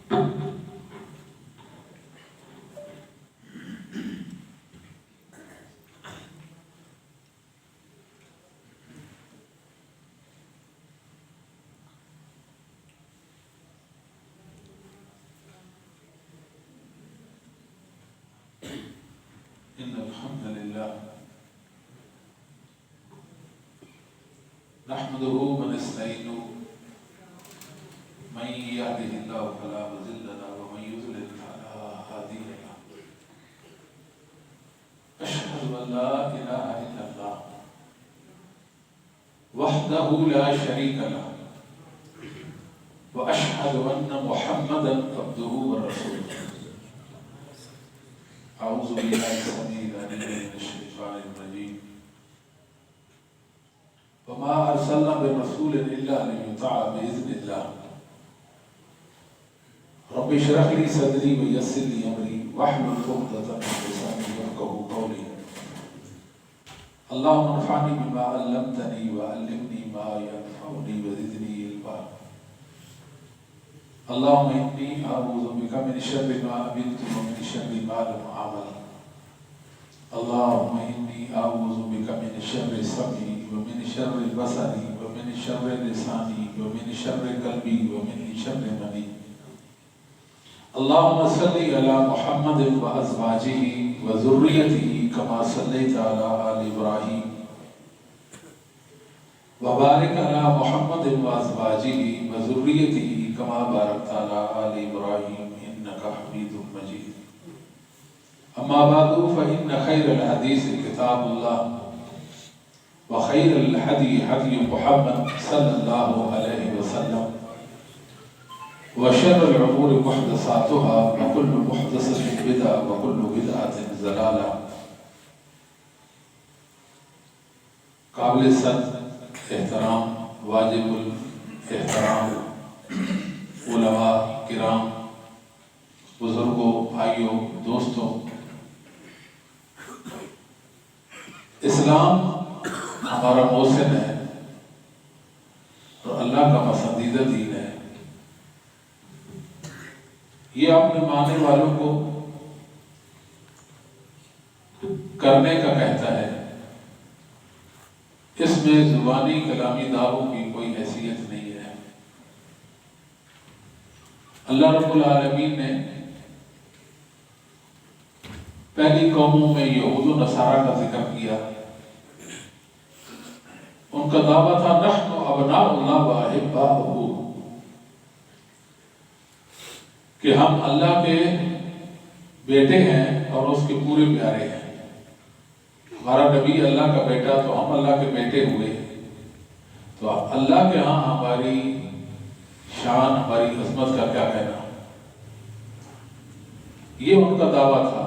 إن الحمد لله نحمده ونستعينه من يهده الله فلا مضل له ومن يضلل فلا هادي له أشهد أن لا إله إلا الله وحده لا شريك له وأشهد أن محمدا عبده ورسوله أعوذ بالله السميع العليم من الشيطان الرجيم وما أرسلنا برسول إلا ليطاع بإذن الله رب اشرح لي صدري ويسر لي أمري واحلل عقدة من لساني يفقهوا قولي اللهم انفعني بما علمتني وعلمني ما ينفعني وزدني علما اللهم إني أعوذ بك من شر ما عملت ومن شر ما لم أعمل اللهم إني أعوذ بك من شر سمعي ومن شر بصري ومن شر لساني ومن شر قلبي ومن شر مني اللهم صل على محمد وأزواجه وذريته كما صليت على آل إبراهيم وبارك على محمد وأزواجه وذريته كما باركت على آل إبراهيم إنك حميد مجيد أما بعد فإن خير الحديث كتاب الله وخير الهدي هدي محمد صلى الله عليه وسلم وشر الأمور محدثاتها وكل محدثة بدعة وكل بدعة ضلالة قابل صد احترام واجب الاحترام علماء کرام بزرگوں بھائیوں دوستوں اسلام ہمارا محسن ہے اور اللہ کا پسندیدہ دین ہے یہ اپنے ماننے والوں کو کرنے کا کہتا ہے اس میں زبانی کلامی دعووں کی کوئی حیثیت نہیں ہے اللہ رب العالمین نے پہلی قوموں میں یہود و نصارہ کا ذکر کیا ان کا دعویٰ تھا نحن ابناء اللہ و احباؤہ کہ ہم اللہ کے بیٹے ہیں اور اس کے پورے پیارے ہیں ہمارا نبی اللہ کا بیٹا تو ہم اللہ کے بیٹے ہوئے تو اللہ کے ہاں ہماری شان ہماری عظمت کا کیا کہنا یہ ان کا دعویٰ تھا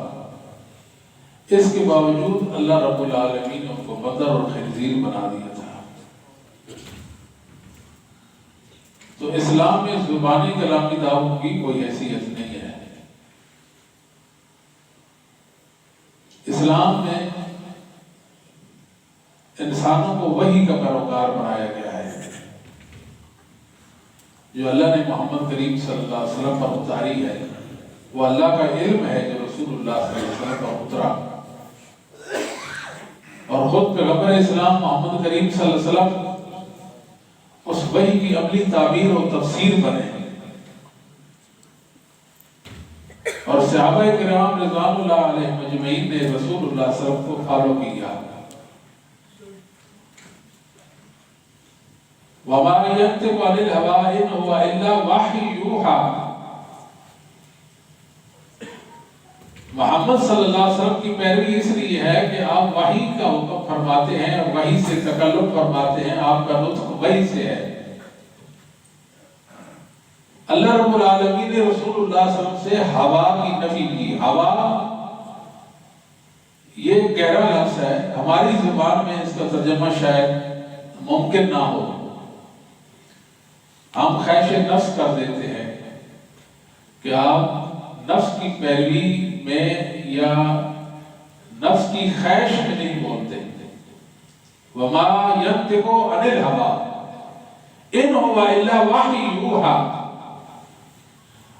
اس کے باوجود اللہ رب العالمین نے ان کو بدر اور خنزیر بنا دیا تھا تو اسلام میں زبانی کلامی دعووں کی کوئی حیثیت نہیں ہے اسلام میں انسانوں کو وحی کا پیروکار بنایا گیا ہے جو اللہ نے محمد کریم صلی اللہ علیہ وسلم پر اتاری ہے وہ اللہ کا علم ہے جو رسول اللہ صلی اللہ علیہ وسلم پر اترا اور خود پیغمبر اسلام محمد کریم صلی اللہ علیہ وسلم اس وحی کی عملی تعبیر و تفسیر بنے اور صحابہ کرام رضوان اللہ علیہ مجمعین نے رسول اللہ صلی اللہ علیہ وسلم کو فالو کیا وَمَا يَنْتِقُ عَنِ الْهَوَىٰ إِنْ هُوَ إِلَّا وَحْيٌ يُوحَىٰ محمد صلی اللہ علیہ وسلم کی پیروی اس لیے ہے کہ آپ وحی کا حکم فرماتے ہیں اور وحی سے تکلم فرماتے ہیں آپ کا نطق وحی سے ہے اللہ رب العالمین نے رسول اللہ صلی اللہ علیہ وسلم سے ہوا کی نفی کی ہوا یہ گہرا لفظ ہے ہماری زبان میں اس کا ترجمہ شاید ممکن نہ ہو ہم خواہش نفس کر دیتے ہیں کہ آپ نفس کی پیروی میں یا نفس کی خواہش میں نہیں بولتے وما ينطق عن الهوى ان هو الا وحی یوحی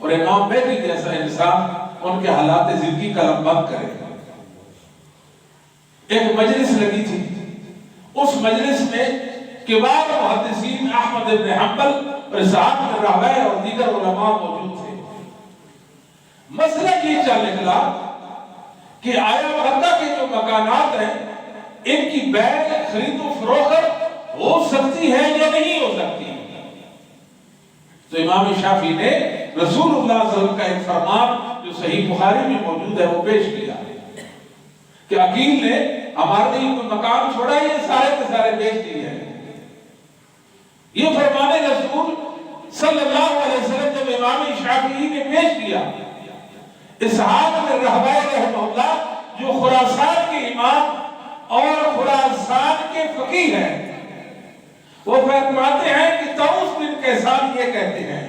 اور امام مہدی جیسا انسان ان کے حالات زندگی قلم بند کرے. ایک مجلس لگی تھی، اس مجلس میں کبار محدثین احمد بن حنبل اور اسحاق بن راہویہ اور دیگر علماء موجود تھے. مسئلہ یہ چل نکلا کہ آیا مکہ کے جو مکانات ہیں ان کی بیع خرید و فروخت ہو سکتی ہے یا نہیں ہو سکتی. تو امام شافعی نے رسول اللہ صلی اللہ علیہ وسلم کا ایک فرمان جو صحیح بخاری میں موجود ہے وہ پیش کیا کہ عقیل نے ہمارے لیے کوئی مکان چھوڑا ہے، یہ سارے کے سارے بیچ دیے ہیں. یہ فرمان رسول صلی اللہ علیہ وسلم جب امام شافعی نے پیش کیا، اسحاق بن راہویہ رحمہ اللہ جو خراسان کے امام اور خراسان کے فقیہ ہیں، وہ فرماتے ہیں کہ طاؤس بن کیسان یہ کہتے ہیں،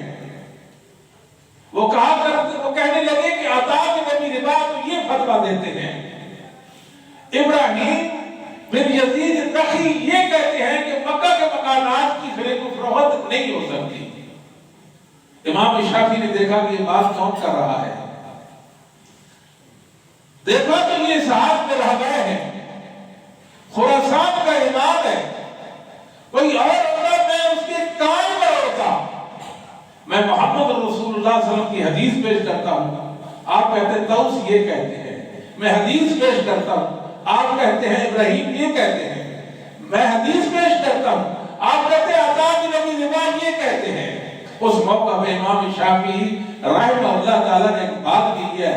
وہ کہنے لگے کہ عطا بن ابی رباح تو یہ فتویٰ دیتے ہیں، ابراہیم بن یزید النخعی یہ کہتے ہیں کہ مکہ کے مکانات کی خرید و فروخت نہیں ہو سکتی. امام شافعی نے دیکھا کہ یہ بات کون کر رہا ہے، دیکھا تو یہ اسحاق بن راہویہ ہے، خراسان کا امام ہے، کوئی اور ہوتا میں اس کے کان پر ہوتا. میں محمد رسول اللہ صلی اللہ علیہ وسلم کی حدیث پیش کرتا ہوں، آپ کہتے ہیں طاؤس یہ کہتے ہیں. میں حدیث پیش کرتا ہوں، آپ کہتے ہیں ابراہیم یہ کہتے ہیں. میں حدیث پیش کرتا ہوں، آپ کہتے ہیں عطا بن ابی رباح یہ کہتے ہیں. اس موقع پہ امام شافعی رحمہ اللہ تعالیٰ نے ایک بات کی ہے،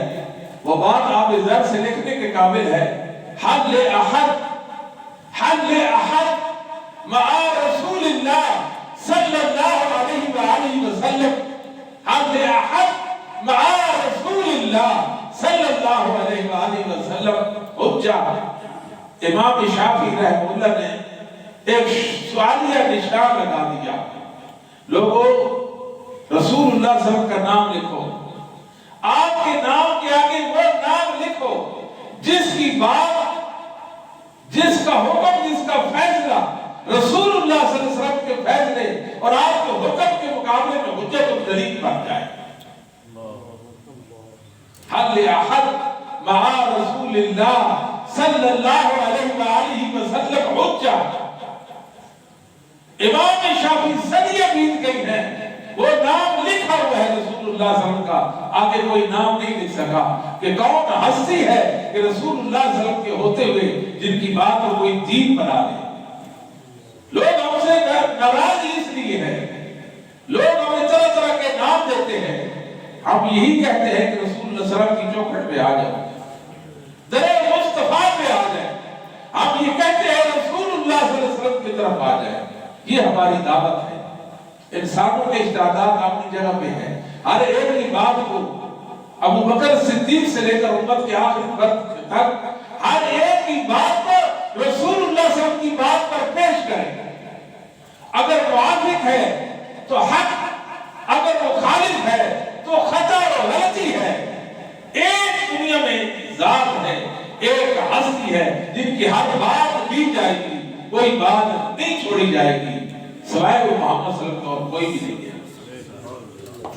وہ بات آپ ذر سے لکھنے کے قابل ہے. حل احد مع رسول اللہ صلی اللہ علیہ وآلہ وسلم، حل احد مع رسول اللہ صلی اللہ علیہ وآلہ وسلم حجہ. امام شافعی رحمہ اللہ نے ایک سوالیہ نشان لگا دیا، لوگوں رسول اللہ صلی اللہ علیہ وسلم کا نام لکھو، آپ کے نام کے آگے وہ نام لکھو جس کی بات، جس کا حکم، جس کا فیصلہ رسول اللہ صلی اللہ علیہ وسلم کے فیصلے اور آپ کے حکم کے مقابلے میں حجت و دلیل بن جائے. حل احد مع رسول اللہ صلی اللہ علیہ وآلہ وسلم حجہ. امام شافعی صدیاں بیت گئی ہیں، وہ نام لکھا ہوا ہے رسول اللہ صلی اللہ علیہ وسلم کا، آگے کوئی نام نہیں لکھ سکا کہ کون ہستی ہے کہ رسول اللہ صلی اللہ علیہ وسلم کے ہوتے ہوئے جن کی بات کو کوئی دین بنا لے. لوگ ہم سے ناراض اس لیے ہے، لوگ ہمیں طرح طرح کے نام دیتے ہیں، ہم یہی کہتے ہیں کہ رسول اللہ صلی اللہ علیہ وسلم کی چوکھٹ پہ آ جاؤ، در مصطفیٰ پہ آ جائے. ہم یہ کہتے ہیں رسول اللہ صلی اللہ علیہ وسلم کی طرف آ جائے. یہ ہماری دعوت ہے. انسانوں کے اجتہادات اپنی جگہ پہ ہیں، ہر ایک کی بات کو ابو بکر صدیق سے لے کر امت کے آخری فرد تک ہر ایک کی بات کو رسول اللہ صلی اللہ علیہ وسلم کی بات پر پیش کریں. اگر موافق ہے تو حق، اگر مخالف ہے تو خطا اور غلطی ہے. ایک دنیا میں ذات ہے، ایک ہستی ہے جن کی ہر بات دی جائے گی، کوئی بات نہیں چھوڑی جائے گی سوائے وہ محمد صلی اللہ علیہ وسلم اور کوئی بھی نہیں ہے.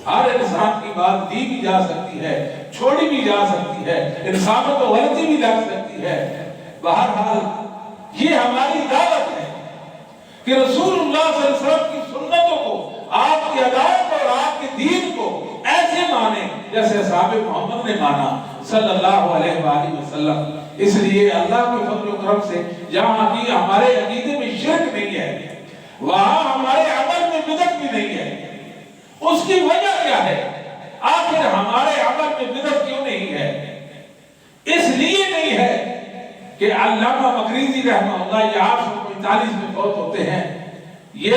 ہر انسان کی بات دی بھی جا سکتی ہے، چھوڑی بھی جا سکتی ہے، انسانوں کو غلطی بھی لگ سکتی ہے. بہرحال یہ ہماری دعوت ہے کہ رسول اللہ صلی اللہ علیہ وسلم کی سنتوں کو، آپ کی ادائیوں کو اور آپ کے دین کو ایسے مانیں جیسے اصحاب محمد نے مانا صلی اللہ علیہ وآلہ وسلم. اس لیے اللہ کے فضل و کرم سے جہاں بھی ہمارے عقیدے میں شرک نہیں ہے، وہاں ہمارے عمل میں بدعت بھی نہیں ہے. اس کی وجہ کیا ہے؟ آخر ہمارے عمل میں بدعت کیوں نہیں ہے؟ اس لیے نہیں ہے کہ علامہ مقریزی رحمہ اللہ یہ 845 میں فوت ہوتے ہیں، یہ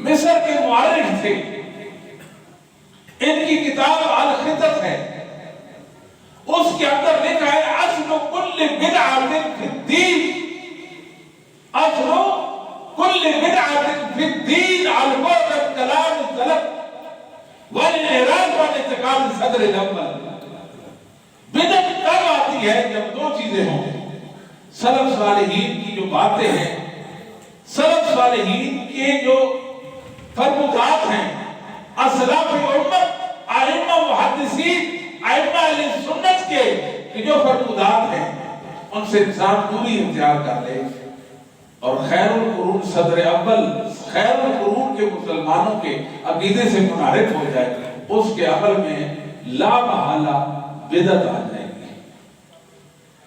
مصر کے مورخ تھے. ان کی کتاب الخطط ہے، اس کے اندر لکھا ہے اصل کل بدعۃ فی الدین، اصل کل بدعۃ فی الدین البعد عن کلام السلف والانحراف عن اعتقاد الصدر الاول. بدعت تب آتی ہے جب دو چیزیں ہوں، سلف صالحین کی جو باتیں ہیں، سلف صالحین کے جو فرمودات ہیں، اسلاف امت موجودات ہیں ان سے انسان دوری اختیار کر لے اور خیر القرون صدر اول خیر القرون کے مسلمانوں کے عقیدے سے منحرف ہو جائے، اس کے عمل میں لا محالہ بدعت آ جائے گی۔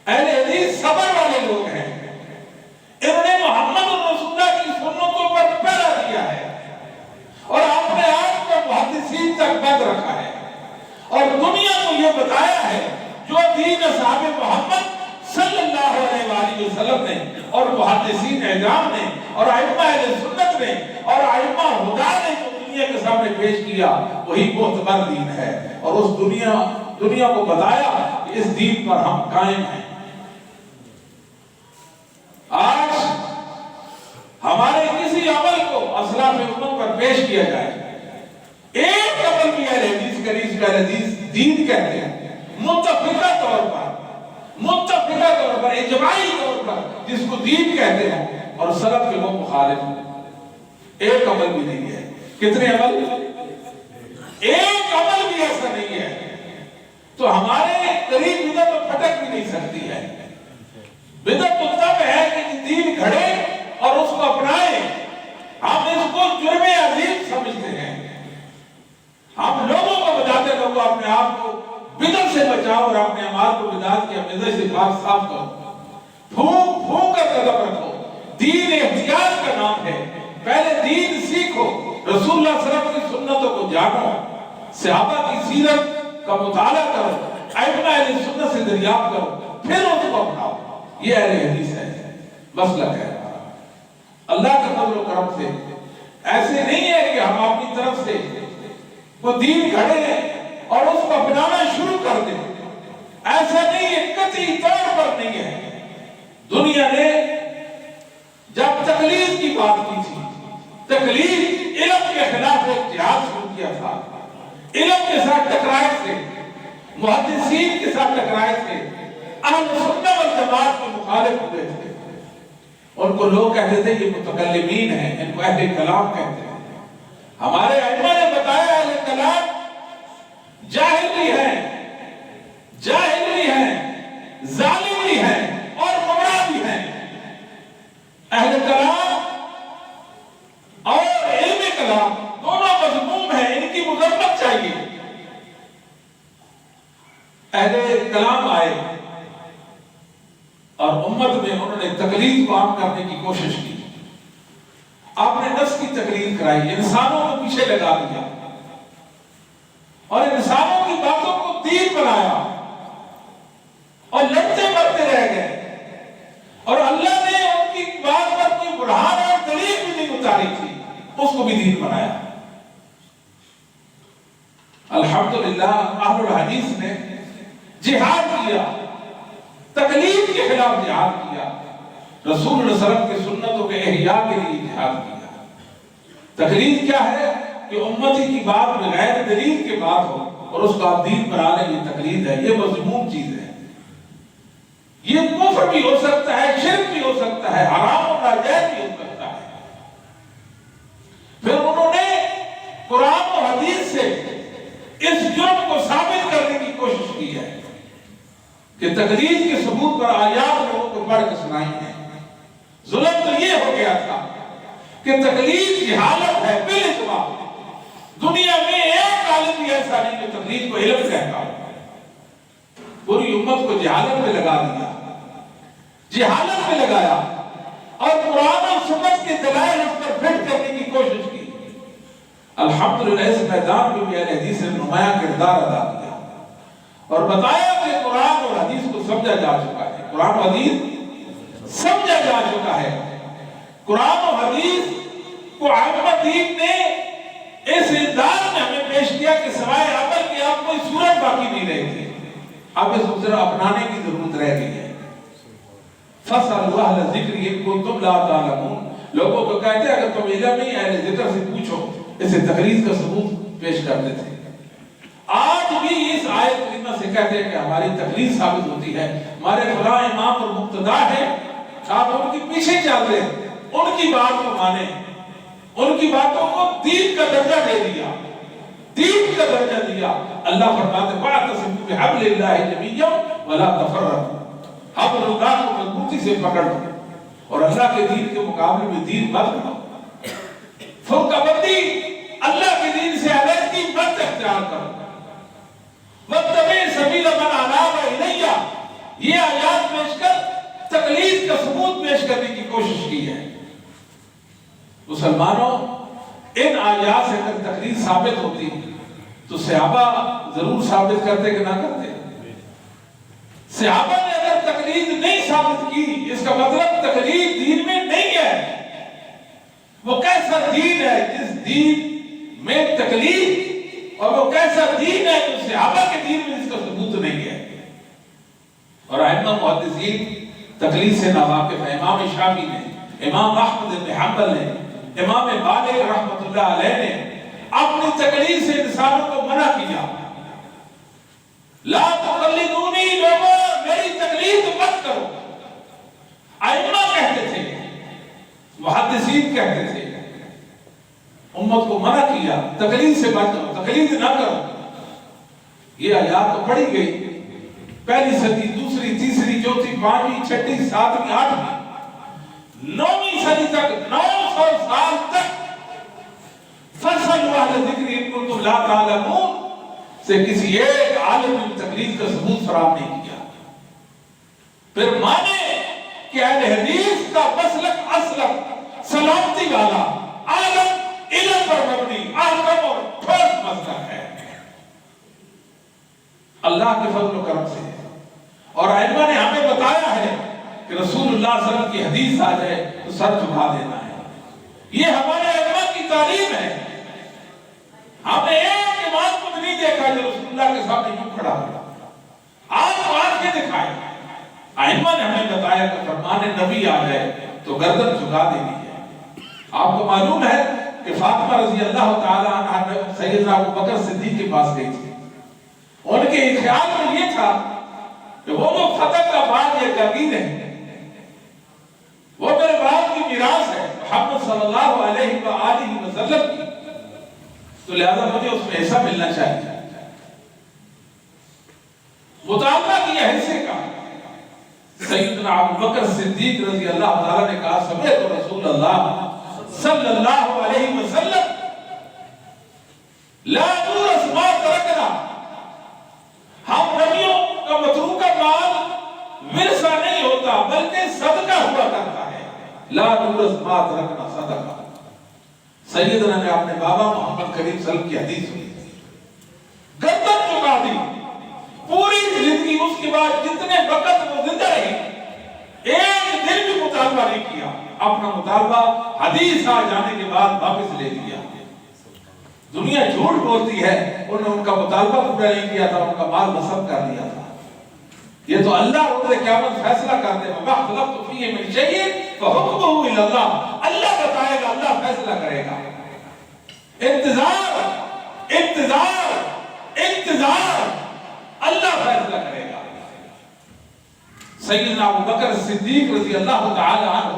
اہل حدیث صبر والے لوگ ہیں، انہوں نے محمد رسول اللہ کی سنتوں پر پہرا دیا ہے اور اپنے آپ کو محدثین تک بند رکھا ہے اور دنیا کو یہ بتایا ہے جو دین اصحاب محمد صلی اللہ علیہ وآلہ وسلم نے اور محدثین اعظام نے اور ائمہ اہل سنت نے اور ائمہ ہدا نے جو دنیا کے سامنے پیش کیا وہی معتبر دین ہے، اور اس دنیا کو بتایا کہ اس دین پر ہم قائم ہیں۔ آج ہمارے کسی عمل کو اسلاف امت پر پیش کیا جائے، ایک عمل بھی اہل حدیث کا دین کہتے ہیں، متفقہ طور پر اجماعی طور پر جس کو دین کہتے ہیں، اور سلف کے لوگ مخالف ہیں۔ ایک عمل بھی نہیں ہے۔ کتنے عمل؟ ایک عمل بھی ایسا نہیں ہے۔ تو ہمارے قریب بدعت تو پھٹک بھی نہیں سکتی ہے۔ بدعت تو تب ہے کہ دین گھڑے اور اس کو اپنائیں۔ ہم اس کو جرم عظیم سمجھتے ہیں۔ ہم لوگوں کو بتاتے لوگوں اپنے آپ کو بدعت سے بچاؤ اور اپنے اعمال کو بدعت کی بدعت سے پاک صاف کرو، پھونک کر قدم رکھو۔ دین احتیاط کا نام ہے، پہلے دین سیکھو، رسول اللہ صلی اللہ علیہ وسلم کی سنتوں کو جانو، صحابہ کی سیرت کا مطالعہ کرو، ائمہ اہل سنت سے دریافت کرو، پھر اس کو اپناؤ۔ یہ اہل حدیث ہے، مسلک ہے۔ اللہ کے فضل و کرم سے ایسے نہیں ہے کہ ہم اپنی طرف سے وہ دین گھڑے ہیں اور اس کو اپنانا شروع کر دیں، ایسا نہیں ہے، قطعی طور پر نہیں ہے۔ دنیا نے جب تقلید کی بات کی تھی، تقلید علم کے خلاف ایک جہاد شروع کیا تھا، علم کے ساتھ ٹکرائے تھے، محدثین کے ساتھ ٹکرائے تھے، اہل سنت والجماعت کے مخالف ہوئے تھے۔ ان کو لوگ کہتے تھے یہ متکلمین ہیں، ان کو اہل کلام کہتے ہیں۔ ہمارے ائمہ نے بتایا اہل کلام جاہل بھی ہیں، ظالم بھی ہیں اور گمراہ بھی ہیں۔ اہل کلام اور علم کلام دونوں مذموم ہیں، ان کی مذمت چاہیے۔ اہل کلام آئے اور امت میں انہوں نے تقلید کو عام کرنے کی کوشش کی، آپ نے نفس کی تقلید کرائی، انسانوں کو پیچھے لگا دیا اور انسانوں کی باتوں کو دین بنایا اور لڑتے مرتے رہ گئے، اور اللہ نے ان کی بات پر کوئی برہان اور دلیل بھی نہیں اتاری تھی، اس کو بھی دین بنایا۔ الحمدللہ اہل الحدیث نے جہاد کیا، تقلید کے خلاف جہاد کیا، رسول اللہ صلی اللہ علیہ وسلم کی سنتوں کے احیاء کے لیے جہاد کیا۔ تقلید کیا ہے کہ امتی کی بات بغیر دلیل کے بات ہو اور اس کو آپ دین بنا لیں، یہ تقلید ہے، یہ مذموم چیز ہے۔ یہ کفر بھی ہو سکتا ہے، شرک بھی ہو سکتا ہے، حرام اور ناجائز بھی ہو سکتا ہے۔ پھر انہوں نے قرآن و حدیث سے اس جرم کو ثابت کرنے کی کوشش کی ہے کہ تقلید کے ثبوت پر آیات لوگوں کو پڑھ کے سنائی ہے۔ ظلم تو یہ ہو گیا تھا کہ تقلید جہالت ہے بالاجماع، دنیا میں ایک عالم بھی ایسا نہیں جو تقلید کو علم کہتا ہو۔ پوری امت کو جہالت میں لگا دیا، جہالت میں لگایا اور قرآن اور سنت کے دلائل اس پر فٹ کرنے کی کوشش کی۔ الحمدللہ اس میدان میں بھی اہل حدیث نے نمایاں کردار ادا کیا اور بتایا کہ قرآن اور حدیث کو سمجھا جا چکا ہے، قرآن و حدیث سمجھا جا چکا ہے۔ قرآن و حدیث کو ائمہ دین نے اس انداز میں ہمیں پیش کیا کہ سوائے عمل کے اب کوئی صورت باقی نہیں رہی تھی، اب اس کو صرف اپنانے کی ضرورت رہ گئی ہے۔ فَاسْأَلُوا أَهْلَ الذِّكْرِ إِن كُنتُمْ لَا تَعْلَمُونَ، لوگوں کو کہتے ہیں اگر تم علم نہیں اہل ذکر سے پوچھو، اسے تقلید کا ثبوت پیش کرتے تھے۔ آج بھی اس آیت کریمہ سے کہتے ہیں کہ ہماری تقلید ثابت ہوتی ہے، ہمارے فلاں امام اور مقتدا ہیں، آپ ان کے پیچھے چل رہے ہیں، ان کی بات کو مانیں، ان کی باتوں کو دین کا درجہ دے دیا، دین کا درجہ دیا. اللہ فرماتے واعتصموا بحبل اللہ جمیعا ولا تفرقوا. حبل اللہ کو مضبوطی سے پکڑ لو اور اللہ کے دین کے مقابلے میں دین مت کرو. فرقہ بندی اللہ کے دین سے علیحدگی مت اختیار کرو. واتبع سبیل من اناب الی. یہ آیات پیش کر تقلید کا ثبوت پیش کرنے کی کوشش کی ہے. مسلمانوں ان آیات سے اگر تقلید ثابت ہوتی تو صحابہ ضرور ثابت کرتے کہ نہ کرتے. صحابہ نے اگر تقلید نہیں ثابت کی اس کا مطلب تقلید دین میں نہیں ہے. وہ کیسا دین ہے جس دین میں تقلید اور وہ کیسا دین ہے جو صحابہ کے دین میں اس کا ثبوت نہیں ہے. اور ائمہ محدثین تقلید سے ناواقف ہیں. امام شافعی نے، امام احمد بن حنبل نے، امام مالک رحمۃ اللہ علیہ نے اپنی تقلید سے انسانوں کو منع کیا. لا تقلدونی، لوگوں میری تقلید مت کرو. ائمہ کہتے تھے، محدثین کہتے تھے، امت کو منع کیا تقلید سے مت کرو، تقلید نہ کرو. یہ آیات تو پڑھی گئی پہلی صدی، دوسری، تیسری، چوتھی، پانچویں، چھٹی، ساتویں، آٹھویں، 9ویں صدی تک، 900 سال تک فَاسْأَلُوا أَهْلَ الذِّكْرِ إِن كُنتُمْ لَا تَعْلَمُونَ سے کسی ایک عالم نے تقلید کا ثبوت فراہم نہیں کیا. پھر مانے کہ اہل حدیث کا مسلک اسلک سلامتی والا عالم علم پر مبنی احکم اور ٹھوس مسلک ہے. اللہ کے فضل و کرم سے اور ائمہ نے ہمیں بتایا ہے کہ رسول اللہ صلی اللہ علیہ وسلم کی حدیث آ جائے تو سر جھکا دینا ہے. یہ ہمارے ائمہ کی تعلیم ہے. ہم نے ایک امام کو بھی نہیں دیکھا جو رسول اللہ کے سامنے یوں کھڑا ہوا. آپ کو آج کے دکھائے. ائمہ نے ہمیں بتایا کہ فرمان نبی آ جائے تو گردن جھکا دینی ہے. آپ کو معلوم ہے کہ فاطمہ رضی اللہ تعالی عنہ سیدنا ابو بکر صدیق کے پاس گئی تھی. ان کے خیال میں یہ تھا کہ وہ جو فتح کا بعد یہ جاگیر ہے وہ میرے باپ کی میراث ہے محمد صلی اللہ علیہ وآلہ وسلم کی، تو لہذا مجھے اس میں حصہ ملنا چاہیے. مطالبہ کیا حصے کا. سیدنا ابو بکر صدیق رضی اللہ تعالیٰ نے کہا سمعت رسول اللہ صلی اللہ علیہ وسلم لا نورث ما ترکنا. ہم نبیوں کا متروکہ مال ورثہ نہیں ہوتا بلکہ صدقہ ہوا کرتا ہے. لا نورث ما ترکنا صدقہ. سیدنا نے اپنے بابا محمد کریم صلی اللہ علیہ وسلم کی حدیث سنی، گردن چکا دی. پوری زندگی اس کے بعد جتنے وقت وہ زندہ رہی ایک دن بھی مطالبہ نہیں کیا. اپنا مطالبہ حدیث آ جانے کے بعد واپس لے لیا. دنیا جھوٹ بولتی ہے انہوں نے ان کا مطالبہ پورا نہیں کیا تھا، ان کا مال نصب کر لیا تھا. یہ تو اللہ روز قیامت فیصلہ کرتے ہیں. وَمَا اخْتَلَفْتُمْ فِيهِ مِنْ شَيْءٍ فَحُكْمُهُ إِلَى اللَّهِ. اللہ بتائے گا، اللہ فیصلہ کرے گا. انتظار انتظار انتظار، اللہ فیصلہ کرے گا. سیدنا ابو بکر صدیق رضی اللہ تعالی عنہ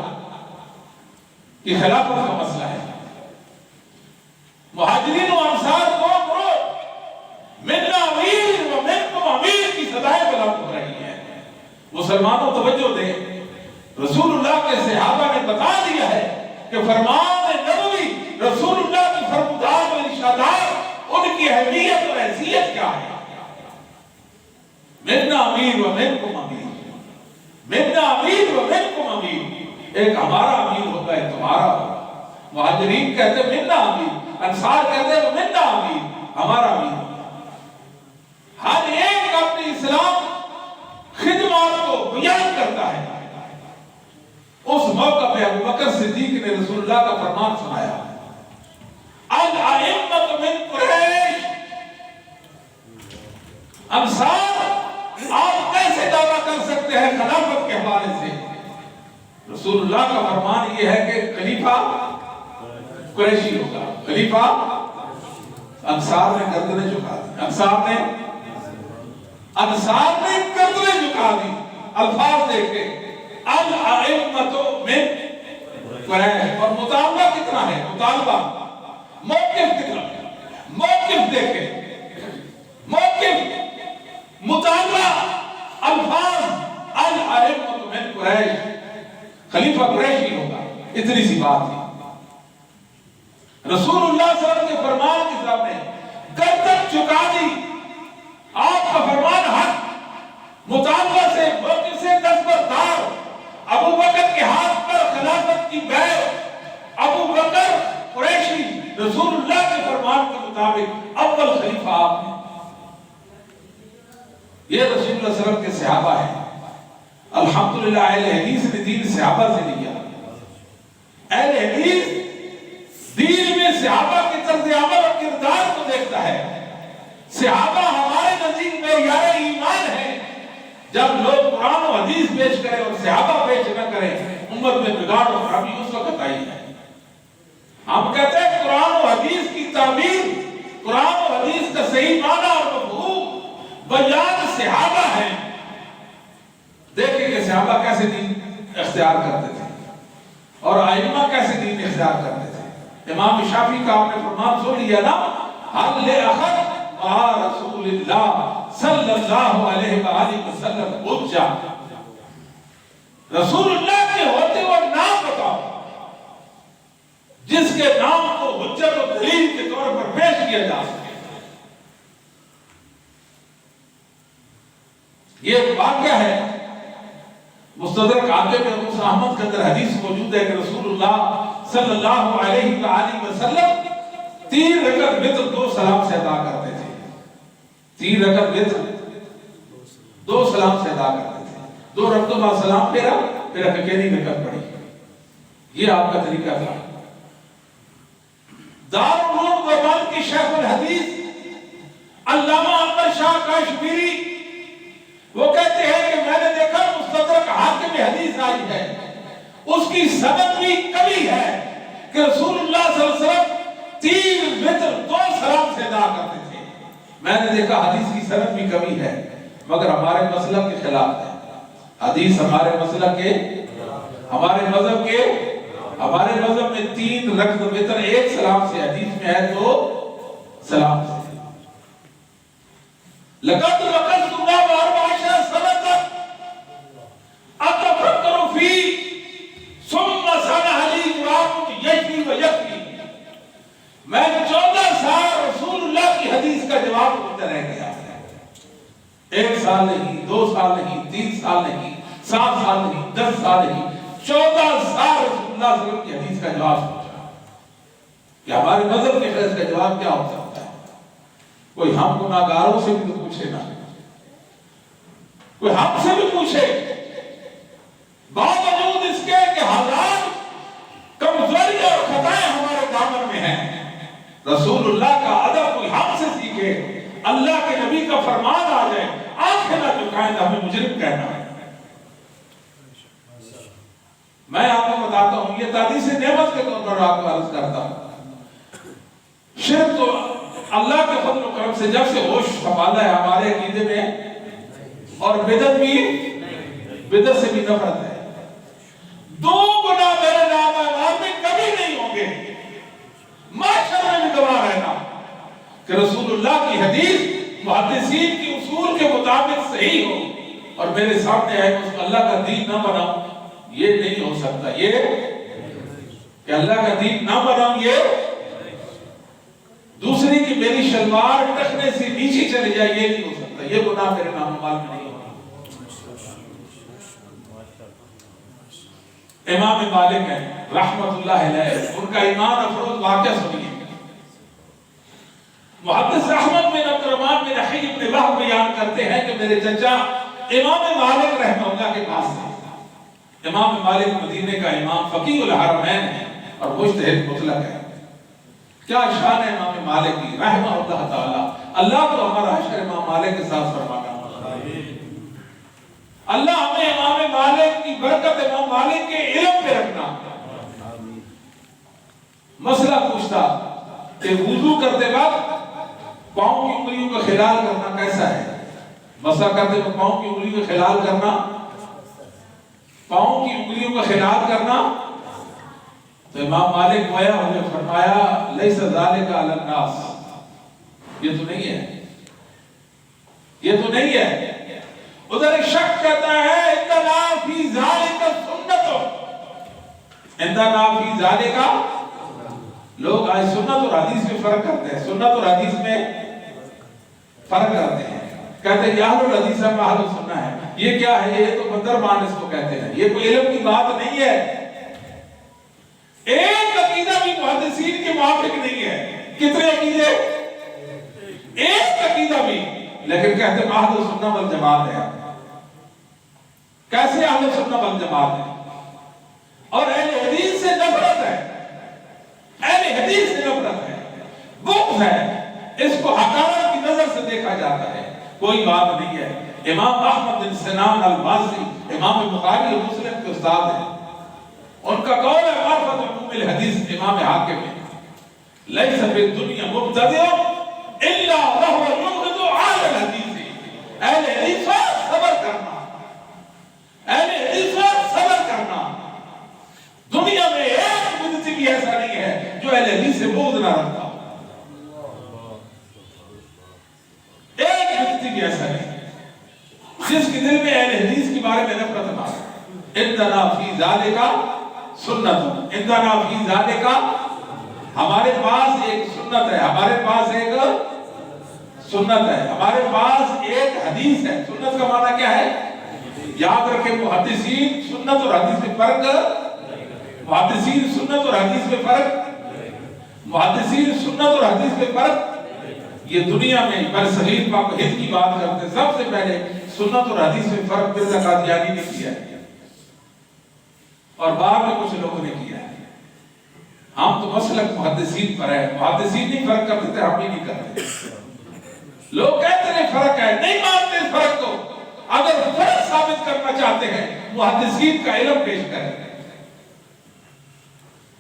کی خلافت کا مسئلہ ہے. مہاجرین و انصار کو منا امیر و منکم امیر کی صدائیں بلند ہو رہی ہیں. مسلمانوں توجہ دیں، رسول اللہ کے صحابہ نے بتا دیا ہے کہ فرمان نبوی رسول اللہ کی فرمودات و ارشادات ان کی اہمیت اور حیثیت کیا ہے. منا امیر و منکم امیر، منا امیر و منکم امیر. ایک ہمارا امیر ہوتا ہے، تمہارا ہوگا. مہاجرین کہتے منا امیر، انصار کہتے ہیں منا امیر، ہمارا امیر. ہر ایک اپنی اسلام خدمات کو بیان کرتا ہے. اس موقع پہ ابو بکر صدیق نے رسول اللہ کا فرمان سنایا، الائمۃ من قریش. انصار آپ کیسے دعویٰ کر سکتے ہیں خلافت کے حوالے سے؟ رسول اللہ کا فرمان یہ ہے کہ خلیفہ قریشی ہوگا. خلیفہ انصار نے گردنیں جھکا دی. انصار نے گردنیں جھکا دی. الفاظ دیکھیں، الائمۃ من قریش. اور مطالبہ کتنا ہے؟ مطالبہ موقف کتنا ہے؟ موقف دیکھیں اتنی سی بات تھی. رسول اللہ صلی اللہ علیہ وسلم کے فرمان کے سامنے گردن جھکا دی. آپ کا فرمان حق، مطالبہ سے موقع سے دستبردار. ابو بکر کے ہاتھ پر خلافت کی بیعت، ابو بکر قریشی رسول اللہ کے فرمان کے مطابق اول خلیفہ آپ ہیں. یہ رسول اللہ صلی اللہ علیہ وسلم کے صحابہ ہیں. الحمدللہ اہل حدیث نے دین صحابہ سے لیا. اہل حدیث دین میں صحابہ کے طرز عمل اور کردار کو دیکھتا ہے. صحابہ ہمارے نزدیک معیار ایمان ہے. جب لوگ قرآن و حدیث پیش کریں اور صحابہ پیش نہ کریں، امت میں بگاڑ اور خرابی اس وقت آئی ہے. ہم کہتے ہیں قرآن و حدیث کی تعبیر، قرآن و حدیث کا صحیح معنی اور مفہوم بیان صحابہ ہیں. دیکھیں کہ صحابہ کیسے دین اختیار کرتے تھے اور ائمہ کیسے دین اختیار کرتے تھے. امام شافعی کا آپ نے فرمان سن لیا نا، حل اخذ مع رسول اللہ صلی اللہ علیہ وآلہ وسلم حجہ. رسول اللہ کے ہوتے وہ نام بتاؤ جس کے نام کو حجت و دلیل کے طور پر پیش کیا جا سکے. یہ ایک واقعہ ہے مستدرک حاکم میں موسیٰ احمد کے اندر حدیث موجود ہے کہ رسول اللہ صلی اللہ علیہ وآلہ وسلم 3 رکعت وتر 2 سلام سے ادا کرتے تھے. 3 رکعت وتر 2 سلام سے ادا کرتے تھے. 2 رکعتوں بعد سلام پھیرا، پھر اکیلی رکعت پڑھی. یہ آپ کا طریقہ تھا. دارالعلوم دیوبند کی شیخ الحدیث علامہ احمد شاہ کاشمیری وہ کہتے ہیں کہ میں نے دیکھا مستدرک حاکم میں حدیث آئی ہے، اس کی سند بھی کمی ہے کہ رسول اللہ صلی اللہ علیہ وسلم 3 وتر 2 سلام سے ادا کرتے تھے. میں نے دیکھا حدیث کی سند بھی کمی ہے مگر ہمارے مسلک کے خلاف ہے. حدیث ہمارے مسلک کے، ہمارے مذہب کے، ہمارے مذہب میں 3 رکعت وتر 1 سلام سے، حدیث میں ہے 2 سلام سے. لقد وقت ما 14 سنة اتفکر فی ثم صنع لي جواب یجوی و یکفی. میں 14 سال رسول اللہ کی حدیث کا جواب ڈھونڈتا رہ گیا. 1 سال نہیں، 2 سال نہیں، 3 سال نہیں، 7 سال نہیں، 10 سال نہیں، 14 سال رسول اللہ صلی اللہ علیہ وسلم کی حدیث کا جواب سوچا کہ ہمارے مذہب کے خلاف کا جواب کیا ہو سکتا ہے. کوئی ہم گناہگاروں سے بھی تو پوچھے نا، کوئی ہم سے بھی پوچھے. باوجود اس کے کہ ہزار کمزوری اور خطائیں ہمارے دامن میں ہیں، رسول اللہ کا ادب کوئی ہم سے سیکھے، اللہ کے نبی کا فرمان آ جائے، آنکھیں نہ چکائیں تو ہمیں مجرم کہنا ہے. میں آپ کو بتاتا ہوں، یہ تحدیث نعمت کے طور پر آپ کو عرض کرتا ہوں. شرک تو اللہ کے فضل و کرم سے جب سے ہوش سنبھالا ہے ہمارے عقیدے میں، اور بدعت بھی، بدعت سے بھی نفرت ہے. 2 گناہ میرے نام اعمال میں کبھی نہیں ہوں گے. معاشر میں بھی گواہ رہنا کہ رسول اللہ کی حدیث محدثین کی اصول کے مطابق صحیح ہو اور میرے سامنے ہے کہ اس کو اللہ کا دین نہ بناؤں، یہ نہیں ہو سکتا. یہ کہ اللہ کا دین نہ بناؤں، یہ دوسری کی میری شلوار ٹخنے سے نیچے چلے جائے، یہ نہیں ہو سکتا. یہ گناہ میرے نام اعمال میں نہیں ہوگا. امام مالک ہیں رحمت اللہ علیہ، ان کا ایمان افروز واقعہ سنیے. محدث احمد بن عبد الرحمن بن اخی بن وہب بیان کرتے ہیں کہ میرے چچا امام مالک رحمہ اللہ کے پاس تھے. امام مالک مدینے کا امام، فقیہ الحرمین ہے اور مجتہد مطلق ہے. کیا شان ہے امام مالک کی رحمہ اللہ تعالی. اللہ تو ہمارا حشر امام مالک کے ساتھ فرمانا. اللہ ہمیں امام مالک کی برکت، امام مالک کے علم پہ رکھنا. مسئلہ پوچھتا کہ وضو کرتے وقت پاؤں کی انگلیوں کا خلال کرنا کیسا ہے. مسئلہ کرتے وقت پاؤں کی انگلیوں کا خلال کرنا، پاؤں کی انگلیوں کا خلال کرنا. تو امام مالک گویا انہیں فرمایا لیس ذالک علی الناس، یہ تو نہیں ہے، یہ تو نہیں ہے. ادھر ایک شخص کہتا ہے اتنا فی ذالک سنت، عندنا فی ذالک، لوگ آج سنت اور حدیث میں فرق کرتے ہیں، سنت اور حدیث میں فرق کرتے ہیں، کہتے ہیں یہ اہل الحدیث ہے، اہل السنہ ہے، یہ کیا ہے؟ یہ تو بندر مان اس کو کہتے ہیں، یہ کوئی علم کی بات نہیں ہے، ایک عقیدہ بھی محدثین کے موافق نہیں ہے، کتنے عقیدے؟ ایک عقیدہ بھی، لیکن کہتے ہیں اہل السنہ والجماعت ہے۔ کیسے اہل السنہ والجماعت ہے؟ اور اہل حدیث سے نفرت ہے، اہل حدیث سے نفرت ہے، بغض ہے، اس کو حقارت کی نظر سے دیکھا جاتا ہے، کوئی بات نہیں ہے۔ امام احمد بن سنان المازی امام بخاری اور مسلم کے استاد ہیں، ان کا قول ہے معرفت علوم الحدیث امام حاکم ہے، لیس فی الدنیا مبتدع الا وهو یبغض اہل الحدیث، اہل حدیث پر صبر کرنا، اہل حدیث پر صبر کرنا، دنیا میں ایک بدعتی بھی ایسا نہیں ہے جو اہل حدیث سے بغض نہ رکھتا، ایک بدعتی بھی ایسا نہیں جس کے دل میں اہل حدیث کے بارے میں نفرت نہ ہو۔ عندنا فی ذالک سنت، عندنا فی ذالک، ہمارے پاس ایک سنت ہے، ہمارے پاس ایک سنت ہے، ہمارے پاس ایک حدیث ہے۔ سنت کا معنی کیا ہے؟ یاد رکھیں، محدثین سنت اور حدیث میں فرق، محدثین سنت اور حدیث میں فرق، محدثین سنت اور حدیث میں فرق، یہ دنیا میں برصغیر پاک و ہند کی بات کرتے ہیں، سب سے پہلے سنت اور حدیث میں فرق مرزا قادیانی نے کیا ہے اور بعد میں کچھ لوگوں نے کیا ہے۔ ہم تو مسلک محدثین پر ہے، محدثین نہیں فرق کرتے تھے، ہم ہی نہیں کرتے، لوگ کہتے ہیں فرق ہے، نہیں مانتے اس فرق کو، اگر فرق ثابت کرنا چاہتے ہیں محدثین کا علم پیش کریں،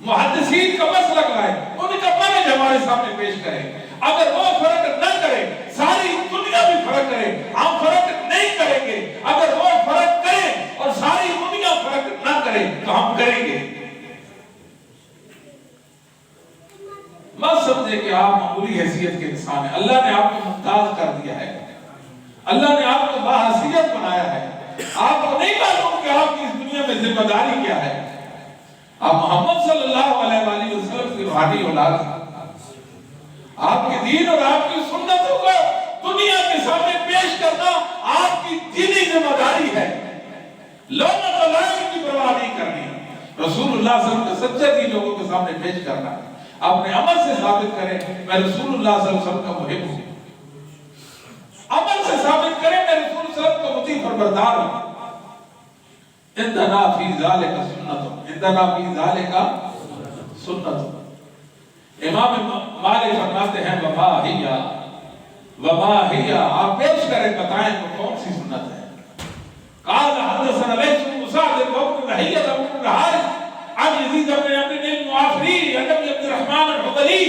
محدثین کا مسلک لائیں، ان کا منہج ہمارے سامنے پیش کریں، اگر وہ فرق نہ کرے ساری دنیا بھی فرق کرے، ہم فرق نہیں کریں گے، اگر وہ فرق کرے اور ساری دنیا فرق نہ کرے تو ہم کریں گے۔ مت سمجھے کہ آپ معمولی حیثیت کے انسان ہیں، اللہ نے آپ کو ممتاز کر دیا ہے، اللہ نے آپ کو باحیثیت بنایا ہے، آپ کو نہیں معلوم کہ آپ کی اس دنیا میں ذمہ داری کیا ہے، آپ محمد صلی اللہ علیہ وآلہ وسلم کی روحانی اولاد ہیں، آپ کے دین اور آپ کی سنتوں کو دنیا کے سامنے پیش کرنا آپ کی دینی ذمہ داری ہے، لوگوں کی پرواہ نہیں کرنی، رسول اللہ صلی اللہ علیہ وسلم کے سچے دین لوگوں کے سامنے پیش کرنا ہے، اپنے عمل سے ثابت کریں میں رسول اللہ صلی اللہ علیہ وسلم کا محب ہوں، عمل سے ثابت کریں میں رسول صلی اللہ علیہ وسلم کا مطیع فرمانبردار ہوں۔ عندنا فی ذالک سنت، عندنا فی ذالک سنت۔ امام مالک فرماتے ہیں وما ہی، آپ پیش کریں بتائیں وہ کون سی سنت ہے؟ قال حدثنا لیث بن سعد بن لہیۃ بن الحارث عن یزید بن عمرو المعافری عن ابی عبد الرحمن الحضری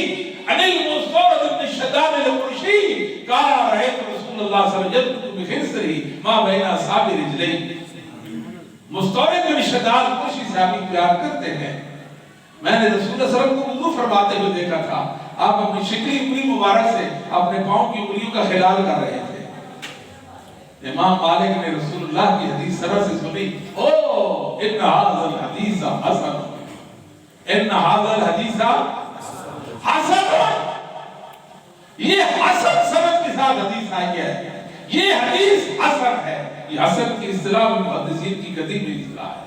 عن المستورد بن الشداد القرشی قال رأيت رسول اللہ صلی اللہ علیہ وسلم بخنصره ما بین اصابع رجليه۔ مستورد بن الشداد قرشی صحابی پیار کرتے ہیں، میں نے رسول اللہ صلی اللہ علیہ وسلم کو وضو فرماتے ہوئے دیکھا تھا، آپ اپنی شکلی انگلی مبارک سے اپنے پاؤں کی انگلیوں کا خلال کر رہے تھے۔ امام مالک نے رسول اللہ کی حدیث سرا سے سنی، او ان ھذا الحدیث حسن، ان ھذا الحدیث حسن، یہ حسن سند کے ساتھ حدیث آئی ہے، یہ حدیث حسن ہے، یہ حسن کی اصطلاح محدثین کی قدیم اصطلاح ہے۔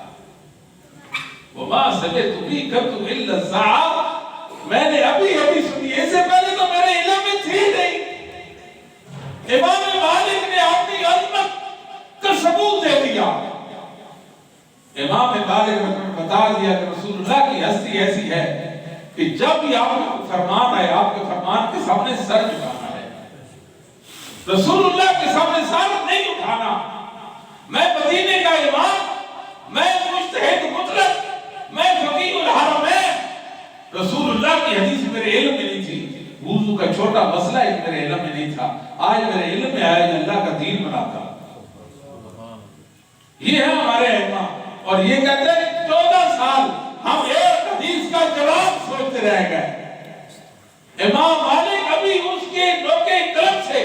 وما سمعت بی کتب الا الزعاء، میں نے ابھی سنی، اس سے پہلے تو میرے علم میں تھی نہیں۔ امام مالک نے اپنی عظمت کا ثبوت دے دیا، امام مالک نے بتا دیا کہ رسول اللہ کی ہستی ایسی ہے کہ جب بھی آپ کو فرمان آئے آپ کے فرمان کے سامنے سر جھکانا ہے، رسول اللہ کے سامنے سر نہیں اٹھانا۔ میں مدینے کا امام، میں مجتہد مطلق، میں فقیہ الحرمین، رسول اللہ کی حدیث میرے علم میں نہیں تھی، وضو کا چھوٹا مسئلہ ایک میرے علم میں نہیں تھا، آج میرے علم میں آیا کہ اللہ کا دین بناتا۔ یہ ہے ہمارے ائمہ، اور یہ کہتے ہیں 14 سال ہم ایک حدیث کا جواب سوچتے رہ گئے۔ امام مالک ابھی اس کے نوکے قلم سے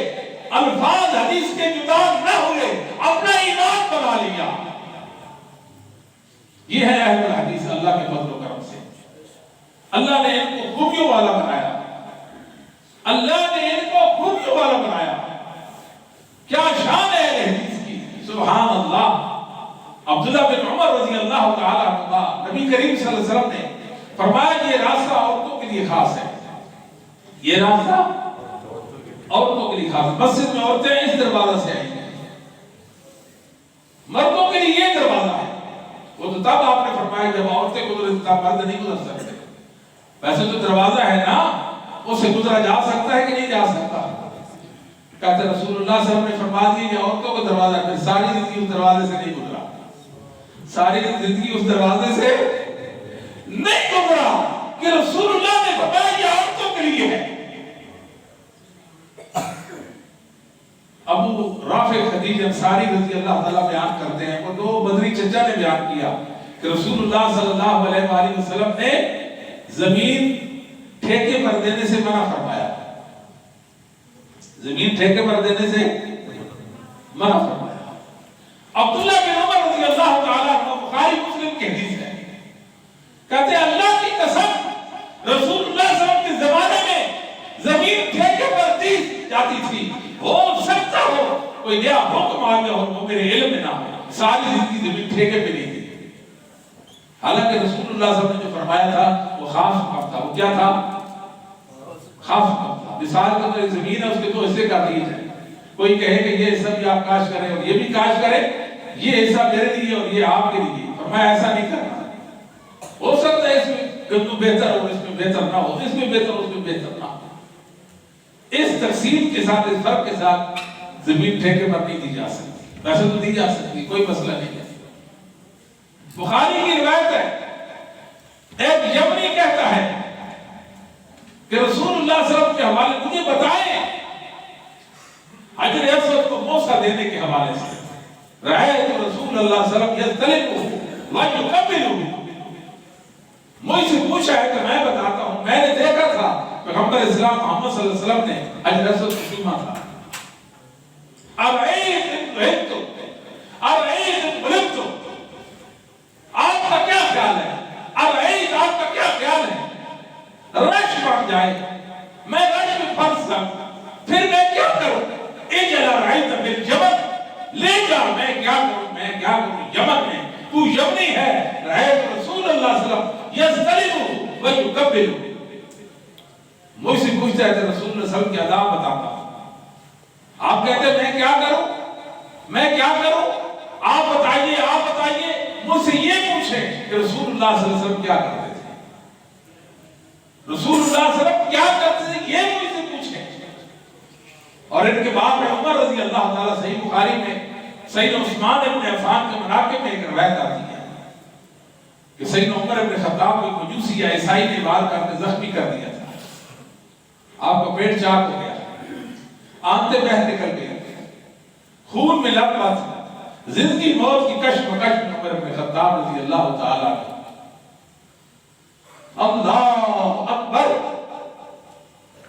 الفاظ حدیث کے جدا نہ ہوئے، اپنا ایمان بنا لیا۔ یہ ہے اہل الحدیث، اللہ کے فضل و کرم۔ اللہ نے ان کو خوبیوں والا بنایا، اللہ نے ان کو خوبیوں والا بنایا. کیا شان ہے اہل حدیث کی، سبحان اللہ. عبداللہ بن عمر رضی اللہ تعالیٰ عنہ، نبی کریم صلی اللہ علیہ وسلم نے فرمایا یہ راستہ عورتوں کے لیے خاص ہے، یہ راستہ عورتوں کے لیے خاص ہے. مسجد میں عورتیں اس دروازہ سے آئیں گی، مردوں کے لیے یہ دروازہ ہے. وہ تو تب آپ نے فرمایا جب عورتیں گزرے تب مرد نہیں گزر سکتے. ویسے تو دروازہ ہے نا، اس سے گزرا جا سکتا ہے کہ نہیں جا سکتا؟ کہتے رسول اللہ صلی اللہ علیہ وسلم نے فرما دیا کہ عورتوں کا دروازہ ہے. پھر ساری زندگی اس دروازے سے نہیں گزرا، ساری زندگی اس دروازے سے نہیں گزرا کہ رسول اللہ نے فرمایا یہ عورتوں کے لیے ہے. ابو رافع خدیج انصاری رضی اللہ تعالیٰ بیان کرتے ہیں، وہ دو بدری چچا نے بیان کیا کہ رسول اللہ صلی اللہ علیہ وآلہ وسلم نے زمین ٹھیکے پر دینے سے منع فرمایا، زمین ٹھیکے پر دینے سے منع فرمایا. عبداللہ بن عمر رضی اللہ تعالیٰ عنہ، بخاری مسلم کی حدیث ہے، کہتے ہیں اللہ کی قسم رسول اللہ صلی اللہ علیہ وسلم کے زمانے میں زمین ٹھیکے پر دی جاتی تھی. ہو سکتا ہو کوئی نیا حکم آ گیا ہو وہ میرے علم میں نہ ہو، ساری زندگی زمین ٹھیکے پہ نہیں دی. حالانکہ رسول اللہ صلی اللہ علیہ وسلم نے جو فرمایا تھا وہ خاص حکم تھا. وہ کیا تھا؟ خاص حکم تھا. مثال کے طور زمین ہے، اس کے دو حصے کر دیے جائیں. کوئی کہے کہ یہ حصہ بھی آپ کاش کریں اور یہ بھی کاش کریں، یہ حصہ میرے لیے اور یہ آپ کے لیے. فرمایا ایسا نہیں کرنا. ہو سکتا ہے اس میں گندم بہتر ہو، اس میں بہتر نہ ہو، اس میں بہتر ہو، اس میں بہتر نہ ہو. اس تقسیم کے ساتھ، اس فرق کے ساتھ زمین ٹھیکے پر نہیں دی جا سکتی. ویسے تو دی جا سکتی، کوئی مسئلہ نہیں ہے. بخاری کی روایت ہے، ایک یمنی کہتا ہے کہ رسول اللہ صلی اللہ علیہ وسلم کے حوالے مجھے بتائیں حجر اسود کو بوسہ دینے کے حوالے سے، رأیت رسول اللہ صلی اللہ علیہ وسلم یستلمہ ویقبلہ. مجھ سے پوچھا ہے کہ میں بتاتا ہوں، میں نے دیکھا تھا پیغمبر اسلام محمد صلی اللہ علیہ وسلم نے حجر اسود کو چوما تھا. آپ کا کیا خیال ہے؟ آپ کا کیا خیال ہے؟ رش بڑھ جائے، میں رش میں پھنس جاؤں، پھر میں کیا کروں؟ اجلا رأیت بالجبل، لے جا، میں کیا کروں یمن میں، تو یمنی ہے. رأیت رسول اللہ صلی اللہ علیہ وسلم یستلمہ ویقبلہ. مجھ سے پوچھتا ہے کہ رسول اللہ صلی اللہ علیہ وسلم کی آداب بتاتا ہوں. آپ کہتے ہیں میں کیا کروں، میں کیا کروں؟ آپ بتائیے، آپ بتائیے. مجھ سے یہ پوچھیں کہ رسول اللہ صلی اللہ علیہ وسلم کیا کرتے تھے، رسول اللہ صلی اللہ علیہ وسلم کیا کرتے تھے، یہ مجھ سے پوچھیں. اور ان کے بعد میں عمر رضی اللہ تعالیٰ، صحیح بخاری میں سیدنا عثمان ابن عفان کے مناقب میں ایک روایت آتی ہے کہ سیدنا عمر ابن خطاب کو مجوسی یا عیسائی نے وار کر کے زخمی کر دیا تھا. آپ کا پیٹ چاک ہو گیا، آنتیں بہہ نکل گئی، خون میں لت پت، زندگی موت کی کشمکش میں عمر ابن خطاب رضی اللہ تعالیٰ اللہ اکبر.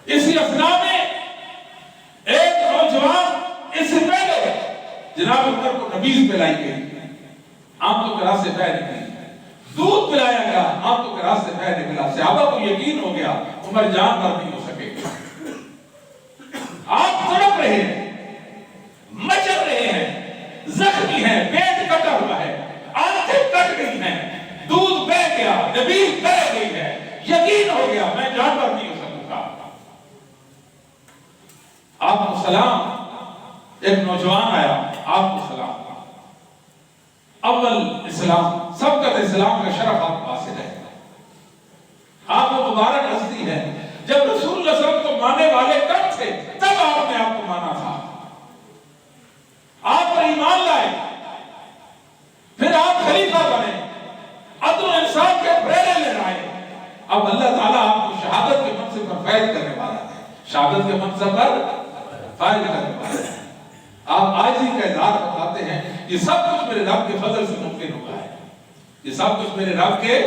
اسی اثنا میں ایک نوجوان، اس سے پہلے جناب عمر کو نبیذ پلائی گئی، آنتوں کے راستے بہہ نکلی، دودھ پلایا گیا، آنتوں کے راستے بہہ نکلا. صحابہ کو یقین ہو گیا عمر جان پر نہیں ہو سکے. آپ تڑپ رہے ہیں، مچل رہے ہیں، زخمی ہیں، پیٹ کٹا ہوا ہے، آنتیں کٹ گئی ہیں، دودھ بہہ گیا، نبیذ بہہ گئی ہے، یقین ہو گیا میں جانور نہیں ہو سکوں گا. آپ کو سلام. ایک نوجوان آیا، آپ کو سلام. اول اسلام، سبقت اسلام کا شرف آپ کو حاصل ہے. آپ کو مبارک ہستی ہے. جب رسول اللہ صلی اللہ علیہ وسلم کو ماننے والے کم تھے تب آپ نے آپ کو مانا تھا. آپ پر ایمان لائے، پھر آپ خلیفہ بنے، عدل و انصاف کے پریرے لے آئے. اب اللہ تعالیٰ آپ کو شہادت کے منصب پر فائز کرنے والا ہے، شہادت کے منصب پر فائز کرنے والا ہے. آپ عاجزی کا اظہار بتاتے ہیں یہ سب کچھ میرے رب کے فضل سے ممکن ہوا ہے، یہ سب کچھ میرے رب کے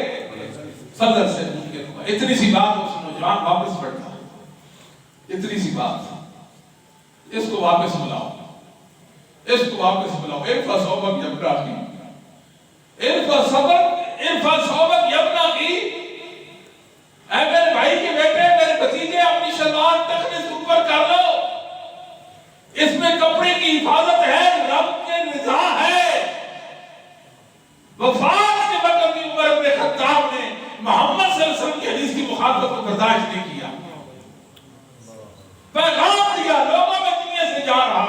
فضل سے ممکن ہوا. اتنی سی بات اس نوجوان واپس پڑھتا ہے، اتنی سی بات، اس کو واپس بلاؤ، اس کو واپس بلاؤ. ارفع ثوبک یبنا اخی، ارفع ثوبک یبنا اخی. اے میرے بھائی کے بیٹے، میرے بھتیجے، اپنی شلوار ٹخنے سے اوپر کر لو، اس میں کپڑے کی حفاظت ہے، رب کے رضا ہے۔ وفات کے وقت بھی عمر بن خطاب نے محمد صلی اللہ علیہ وسلم کی حدیث کی مخالفت کو برداشت نہیں کیا، پیغام دیا، لوگوں میں دنیا سے جا رہا،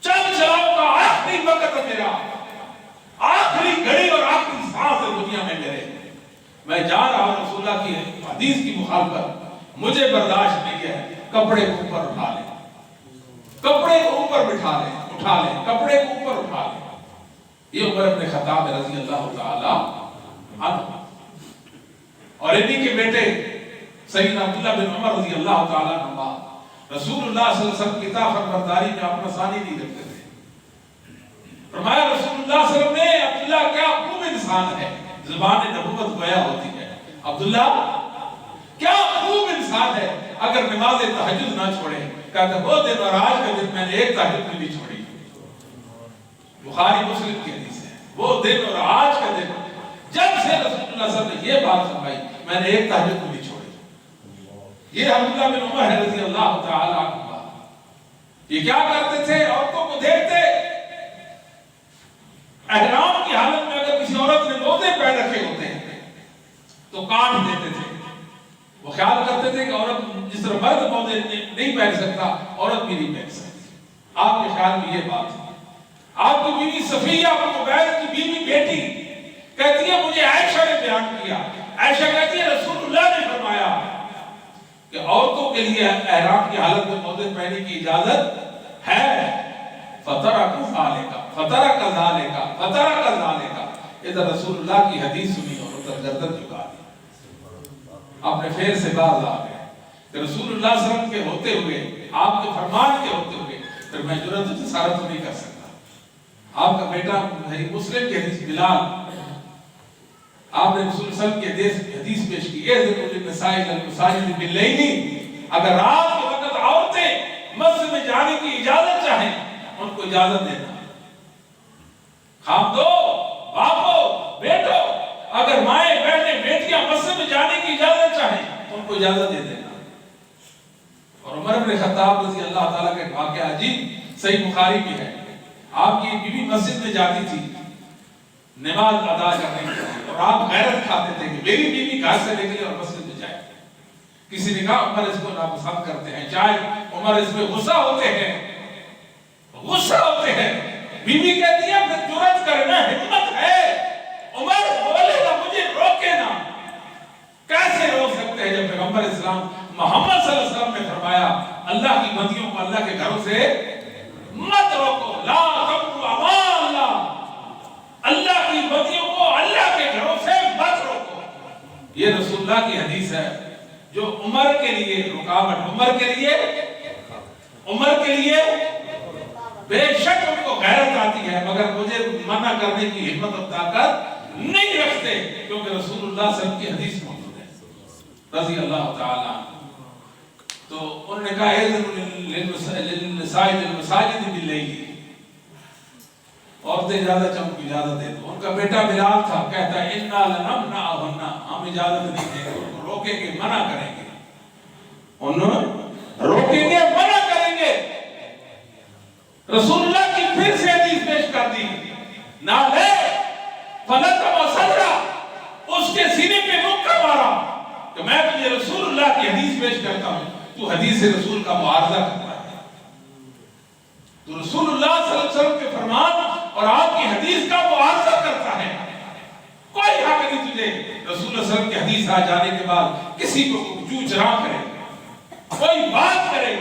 چل چلاؤ کا آخری وقت ہے میرا، آخری گھڑی اور آخری سانس ہے دنیا میں میرے، میں جا رہا ہوں، رسول اللہ کی حدیث کی مخالفت مجھے برداشت نہیں ہے، کپڑے کو اوپر اٹھا لیں، کپڑے کو اوپر بٹھا لیں، اٹھا لیں، کپڑے کو اوپر اٹھا لیں۔ یہ عمر بن خطاب رضی اللہ تعالی عنہ، اور انہی کے بیٹے سیدنا عبداللہ بن عمر رضی اللہ تعالی عنہ رسول اللہ صلی اللہ علیہ وسلم کی اطاعت برداری میں اپنا ثانی نہیں رکھتے تھے۔ فرمایا رسول اللہ صلی اللہ علیہ وسلم نے، عبداللہ کیا خوب انسان ہے، زبان نبوت گویا ہوتی ہے، عبداللہ کیا خوب انسان ہے، اگر نماز تہجد نہ چھوڑے، کہتا وہ دن اور آج کا دن میں نے ایک تہجد بھی نہیں چھوڑی۔ بخاری مسلم کی حدیث ہے، وہ دن اور آج کا دن جب سے رسول اللہ صلی اللہ علیہ وسلم نے یہ بات فرمائی، میں نے ایک تہجد بھی نہیں چھوڑی۔ یہ عبداللہ بن عمر رضی اللہ تعالی عنہ، یہ کیا کرتے تھے؟ عورتوں کو دیکھتے، احرام کی حالت میں اگر کسی عورت نے موزے پہن رکھے ہوتے ہیں تو کاٹ دیتے تھے۔ وہ خیال کرتے تھے کہ عورت جس طرح مرد موزے نہیں پہن سکتا، عورت بھی نہیں پہن سکتی۔ آپ کے خیال میں یہ بات ہے۔ آپ کی بیوی صفیہ بنت عبید کی بیوی بیٹی کہتی ہے، مجھے عائشہ نے بیان کیا، عائشہ کہتی ہے رسول اللہ نے فرمایا کہ عورتوں کے لیے احرام کی حالت میں موزے پہننے کی اجازت ہے۔ فَتَرَكَ ذَلِكَ فَتَرَكَ ذَلِكَ فَتَرَكَ ذَلِكَ، ادھر رسول اللہ کی حدیث سنی اور ادھر گردن جھکا دی، اپنے پھیر سے باز آ گئے کہ رسول اللہ صلی اللہ علیہ وسلم کے ہوتے ہوئے، آپ کے فرمان کے ہوتے ہوئے پھر میں جرأت و جسارت نہیں کر سکتا۔ آپ کا بیٹا مسلم کی حدیث بلال، آپ نے رسول صلی اللہ علیہ وسلم کی حدیث پیش کی، اذنوا للنساء الى المساجد باللیل، اگر رات کے وقت عورتیں مسجد میں جانے کی اجازت چاہیں ان کو اجازت دینا۔ خامدو، باپو، بیٹو، اگر مائیں بہنیں بیٹیاں مسجد میں جانے کی اجازت چاہیں ان کو اجازت دے دینا۔ اور عمر بن خطاب رضی اللہ تعالیٰ کا واقعہ عجیب صحیح بخاری بھی ہے، آپ کی بیوی مسجد میں جاتی تھی نماز ادا کرنے کے لیے، اور آپ غیرت کھاتے تھے کہ میری بیوی گھر سے نکلے اور مسجد میں جائے۔ کسی نے کہا عمر اس کو ناپسند کرتے ہیں، چاہے عمر اس میں غصہ ہوتے ہیں، غصہ ہوتے ہیں۔ بیوی کہتی ہے پھر جرأت کرنا، ہمت ہے، عمر بولے نا، مجھے روکے نا۔ کیسے روک سکتے ہیں جب پیغمبر اسلام محمد صلی اللہ علیہ وسلم نے فرمایا اللہ کی بندیوں کو اللہ کے گھروں سے مت روکو، لا تقربوا امان اللہ، اللہ کی بندیوں کو اللہ کے گھروں سے مت روکو۔ یہ رسول اللہ کی حدیث ہے جو عمر کے لیے رکاوٹ، عمر کے لیے بے شک ان کو غیرت آتی ہے، مگر مجھے منع کرنے کی ہمت اور طاقت نہیں رکھتے، کیونکہ رسول اللہ صلی اللہ علیہ وسلم کی حدیث موجود ہے رضی اللہ تعالی عنہ۔ تو انہوں نے کہا للنساء للمساجد باللیل، عورتیں اجازت چاہوں کی اجازت دے دو۔ ان کا بیٹا بلال تھا، کہتا ہے انا لنمنعہن، ہم اجازت نہیں دیں گے، ان کو روکیں گے، منع کریں گے، انہوں روکیں گے، منع کریں گے۔ رسول اللہ کی پھر سے حدیث پیش کر دی، نہ لے فلتم صدرہ، اس کے سینے پہ مکہ مارا کہ میں تجھے رسول اللہ کی حدیث پیش کرتا ہوں، تو حدیث رسول کا معارضہ کرتا ہے، تو رسول اللہ صلی اللہ علیہ وسلم کے فرمان اور آپ کی حدیث کا معارضہ کرتا ہے۔ کوئی حق نہیں تجھے رسول اللہ صلی اللہ علیہ وسلم کی حدیث آ جانے کے بعد کسی کو جو چرا کرے، کوئی بات کرے۔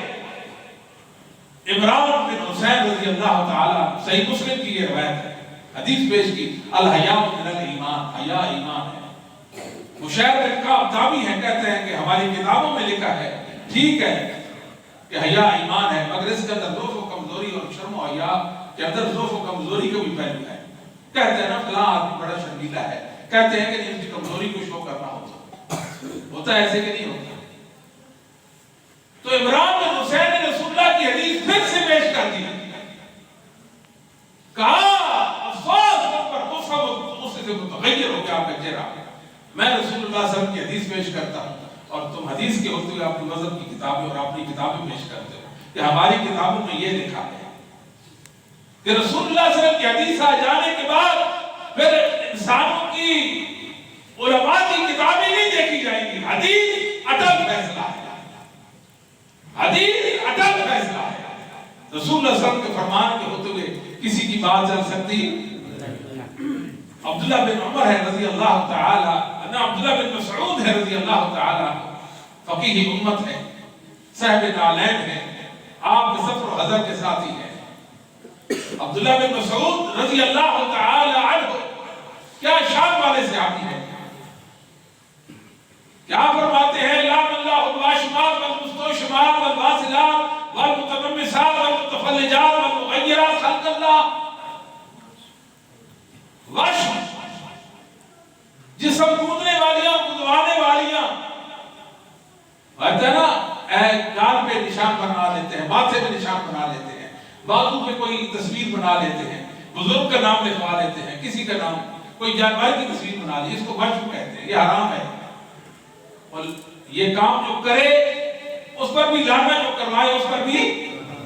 عمران بن حسین رضی اللہ تعالی، صحیح مسلم کی یہ روایت ہے، حدیث پیش کی، الحیاء من الایمان، حیا ایمان ہے۔ مشیر بن کعب تابعی ہیں، کہتے ہیں کہ ہماری کتابوں میں لکھا ہے ٹھیک ہے کہ حیا ایمان ہے، مگر اس کے اندر ضعف و کمزوری اور شرم و حیا کے اندر ضعف و کمزوری کا بھی پہلو ہے۔ کہتے ہیں نا فلاں آدمی بڑا شرمیلا ہے، کہتے ہیں کہ اس کی کمزوری کو شو کرنا ہوتا ہے، ایسے کہ نہیں ہوتا۔ تو عمران بن حسین نے رسول اللہ کی حدیث پھر سے پیش کر دی، کہا افسوس پر غصہ سے متغیر ہو گیا آپ کا چہرہ، میں رسول اللہ صلی اللہ علیہ وسلم کی حدیث پیش کرتا ہوں اور تم حدیث کے ہوتے ہوئے اپنی مذہب کی کتابیں اور اپنی کتابیں پیش کرتے ہو کہ ہماری کتابوں میں یہ لکھا ہے کہ رسول اللہ صلی اللہ علیہ وسلم کی حدیث آ جانے کے بعد پھر انسانوں کی علماء کی کتابیں نہیں دیکھی جائیں گی. حدیث اٹل فیصلہ ہے, حدیث اٹل فیصلہ ہے. رسول اللہ صلی اللہ علیہ وسلم کے فرمان کے ہوتے ہوئے کسی کی بات چل سکتی. عبداللہ بن عمر ہے رضی اللہ تعالی, عبداللہ بن مسعود ہے رضی اللہ تعالی, فقیہ امت ہے, صاحب نعلین ہے, آپ سفر و حضر کے ساتھی ہیں. عبداللہ بن مسعود رضی اللہ تعالی عنہ کیا شان والے صحابی ہیں, کیا فرماتے ہیں لعن اللہ الواشمات والمستوشمات والواصلات والمتنمسات والمتفلجات والمغیرات خلق اللہ. وشم جسم کودنے والیاں, کودوانے والیاں, نا گال پہ نشان بنا لیتے ہیں, ماتھے پہ نشان بنا لیتے ہیں, بازو پہ کوئی تصویر بنا لیتے ہیں, بزرگ کا نام لکھوا لیتے ہیں, کسی کا نام, کوئی جانور کی تصویر بنا لی, اس کو وشم کہتے ہیں. یہ حرام ہے. اور یہ کام جو کرے اس پر بھی لعنت, جو کروائے اس پر بھی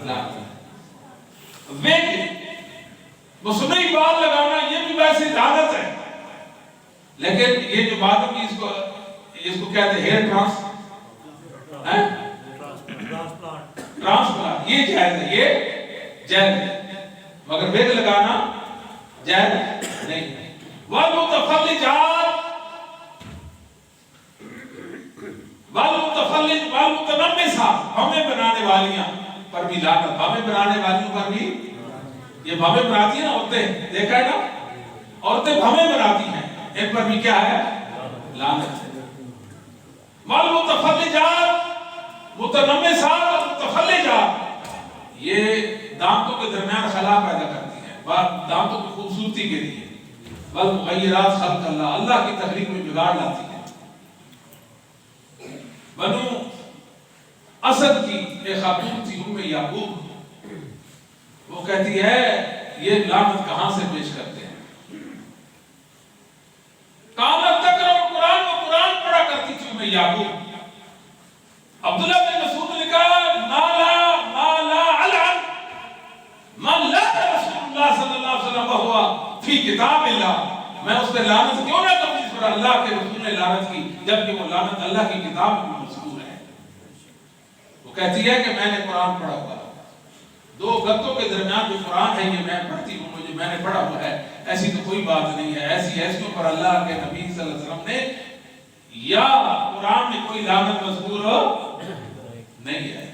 لعنت. مصنوعی بال لگانا یہ بھی ویسے لعنت ہے, لیکن یہ جو بات ہے اس کو کہتے ہیں ہیئر ٹرانسپلانٹ, یہ جائز ہے, یہ جائز ہے, مگر ویگ لگانا جائز نہیں. والمتنمسات بھویں بنانے والیاں پر بھی لعنت. بھویں بنانے والیوں پر بھی, یہ بھویں بناتی ہیں نا عورتیں, دیکھا ہے نا, عورتیں بھویں بناتی ہیں, ان پر بھی کیا ہے, لعنت ہے. والمتفلجات, متنمسات اور متفلجات یہ دانتوں کے درمیان خلا پیدا کرتی ہیں, دانتوں کی خوبصورتی کے لیے. والمغیرات خلق اللہ, اللہ کی تخلیق میں بگاڑ لاتی ہیں. بنو اسد کی ایک خاتون تھی ام یعقوب, وہ کہتی ہے یہ لعنت کہاں سے پیش کرتے ہیں. کانت تقرأ القرآن, وہ قرآن پڑھا کرتی تھی ام یعقوب. عبداللہ بن مسعود نے کہا مالا علم من لا رسول اللہ صلی اللہ علیہ وسلم وہوا فی کتاب اللہ. میں اس پہ لعنت کیوں نہ کروں جس پر اللہ کے رسول نے لعنت کی, جبکہ وہ لعنت اللہ کی کتاب میں مذکور ہے. وہ کہتی ہے کہ میں نے قرآن پڑھا ہوا, دو گتوں کے درمیان جو قرآن ہے یہ میں پڑھتی ہوں, مجھے میں نے پڑھا ہوا ہے, ایسی تو کوئی بات نہیں ہے. ایسیوں پر اللہ کے نبی صلی اللہ علیہ وسلم نے یا قرآن میں کوئی لعنت مذکور نہیں ہے.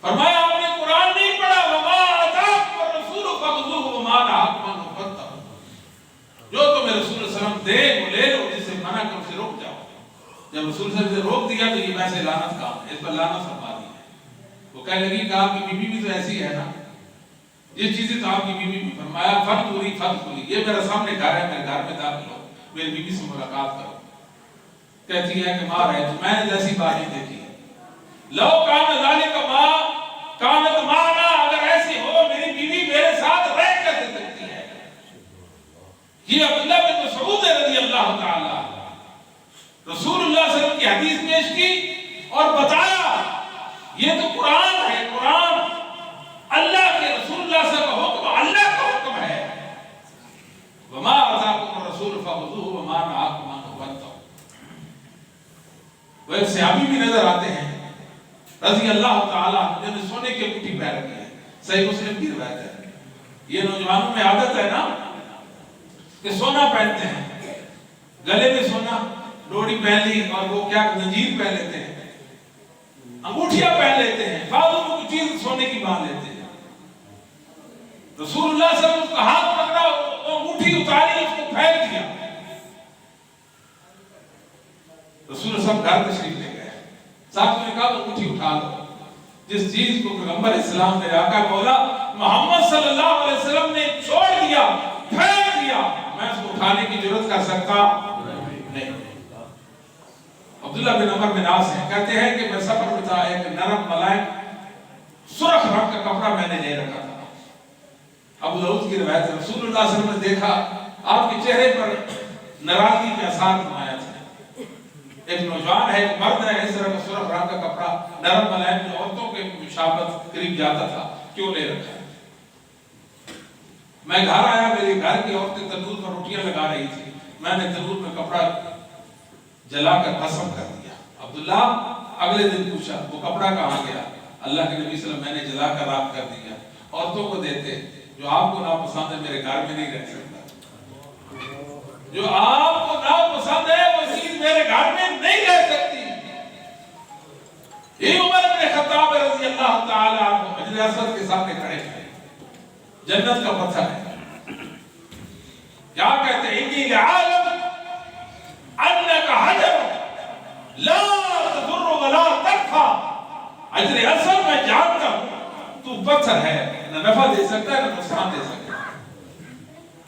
فرمایا آپ نے قرآن نہیں پڑھا, وما آتاکم الرسول فخذوہ وما نہاکم عنہ فانتہوا. جو تمہیں رسول صلی اللہ علیہ وسلم دے وہ لے لو, جس سے منع کرو اسے روک جاؤ. جب رسول صلی اللہ علیہ وسلم نے روک دیا تو یہ ویسے لعنت کام ہے, اس پر لعنت فرما دی ہے. وہ کہنے لگی کہ آپ کی بیوی بھی تو ایسی ہے نا, یہ چیزیں تو آپ کی بیوی بھی. فرمایا فَتْخُلِي فَتْخُلِي, یہ میرا سامنے گھر ہے, میرے گھر میں داخل ہو, میری بیوی سے ملاقات کرو. کہتی ہے کہ ماں رہے تو میں نے جیسی بات نہیں دیکھی ہے. لو کان ذالک ما کانت معنا, اگر ایسی ہو میری بیوی میرے ساتھ رہ کر دے سکتی ہے. یہ عبداللہ بن مسعود رضی اللہ تعالی رسول اللہ صلی اللہ علیہ وسلم کی حدیث پیش کی اور بتایا یہ تو قرآن ہے, قرآن اللہ کے رسول اللہ صلی اللہ علیہ وسلم کا حکم, اللہ کا حکم ہے. وما آتاکم الرسول فخذوہ وما نہاکم عنہ فانتہوا. وہ ایک صحابی بھی نظر آتے ہیں رضی اللہ تعالی عنہ, جنہوں نے سونے کی انگوٹھی پہن رکھی ہے. صحیح مسلم کی روایت ہے. یہ نوجوانوں میں عادت ہے نا کہ سونا پہنتے ہیں, گلے میں سونا, ڈوری پہن لی, اور وہ کیا زنجیر پہن لیتے ہیں, انگوٹھیاں پہن لیتے ہیں, بازو میں کچھ چیز سونے کی باندھ لیتے ہیں. رسول اللہ صلی اللہ علیہ وسلم کا ہاتھ پکڑا, وہ انگوٹھی اتاری, اس کو پھینک دیا. رسول اللہ صلی اللہ علیہ وسلم گھر تشریف لے گئے, ساتھ نے کہا انگوٹھی اٹھا لو. جس چیز کو پیغمبر اسلام نے آقا مولا محمد صلی اللہ علیہ وسلم نے چھوڑ دیا, پھینک دیا, میں اس کو اٹھانے کی جرات کر سکتا نہیں. عبداللہ بن عمر بن عاص ہیں, کہتے ہیں کہ میں سفر میں تھا, ایک نرم ملائم سرخ رنگ کا کپڑا میں نے لے رکھا تھا. ابو داؤد کی روایت ہے, رسول اللہ صلی اللہ علیہ وسلم نے دیکھا آپ کے چہرے پر ناراضگی کے آثار نمایاں تھے. ایک نوجوان ہے، ایک مرد ہے، اس طرح کا سرخ رنگ کا کپڑا نرم ملائم جو عورتوں کے مشابہت قریب جاتا تھا، کیوں لے رکھا ہے؟ میں گھر آیا، میری گھر کی عورتیں تندور پر روٹیاں لگا رہی تھی، میں نے تندور میں کپڑا جلا کر بھسم کر دیا۔ عبداللہ اگلے دن پوچھا وہ کپڑا کہاں گیا؟ اللہ کے نبی صلی اللہ علیہ وسلم میں نے جلا کر راکھ کر دیا، عورتوں کو دیتے، جو آپ کو ناپسند ہے میرے گھر میں نہیں رہ سکتا، جو آپ کو ناپسند ہے وہ چیز میرے گھر میں نہیں رہ سکتی۔ یہ عمر بن خطاب رضی اللہ تعالی عنہ حجر اسود کے سامنے کھڑے تھے، جنت کا پتھر ہے، کیا کہتے ہیں؟ انی لعالم انک حجر لا تضر ولا تنفع۔ حجر اسود میں جانتا ہوں تو پتھر ہے، نہ نفع دے سکتا ہے نہ نقصان دے سکتا ہے۔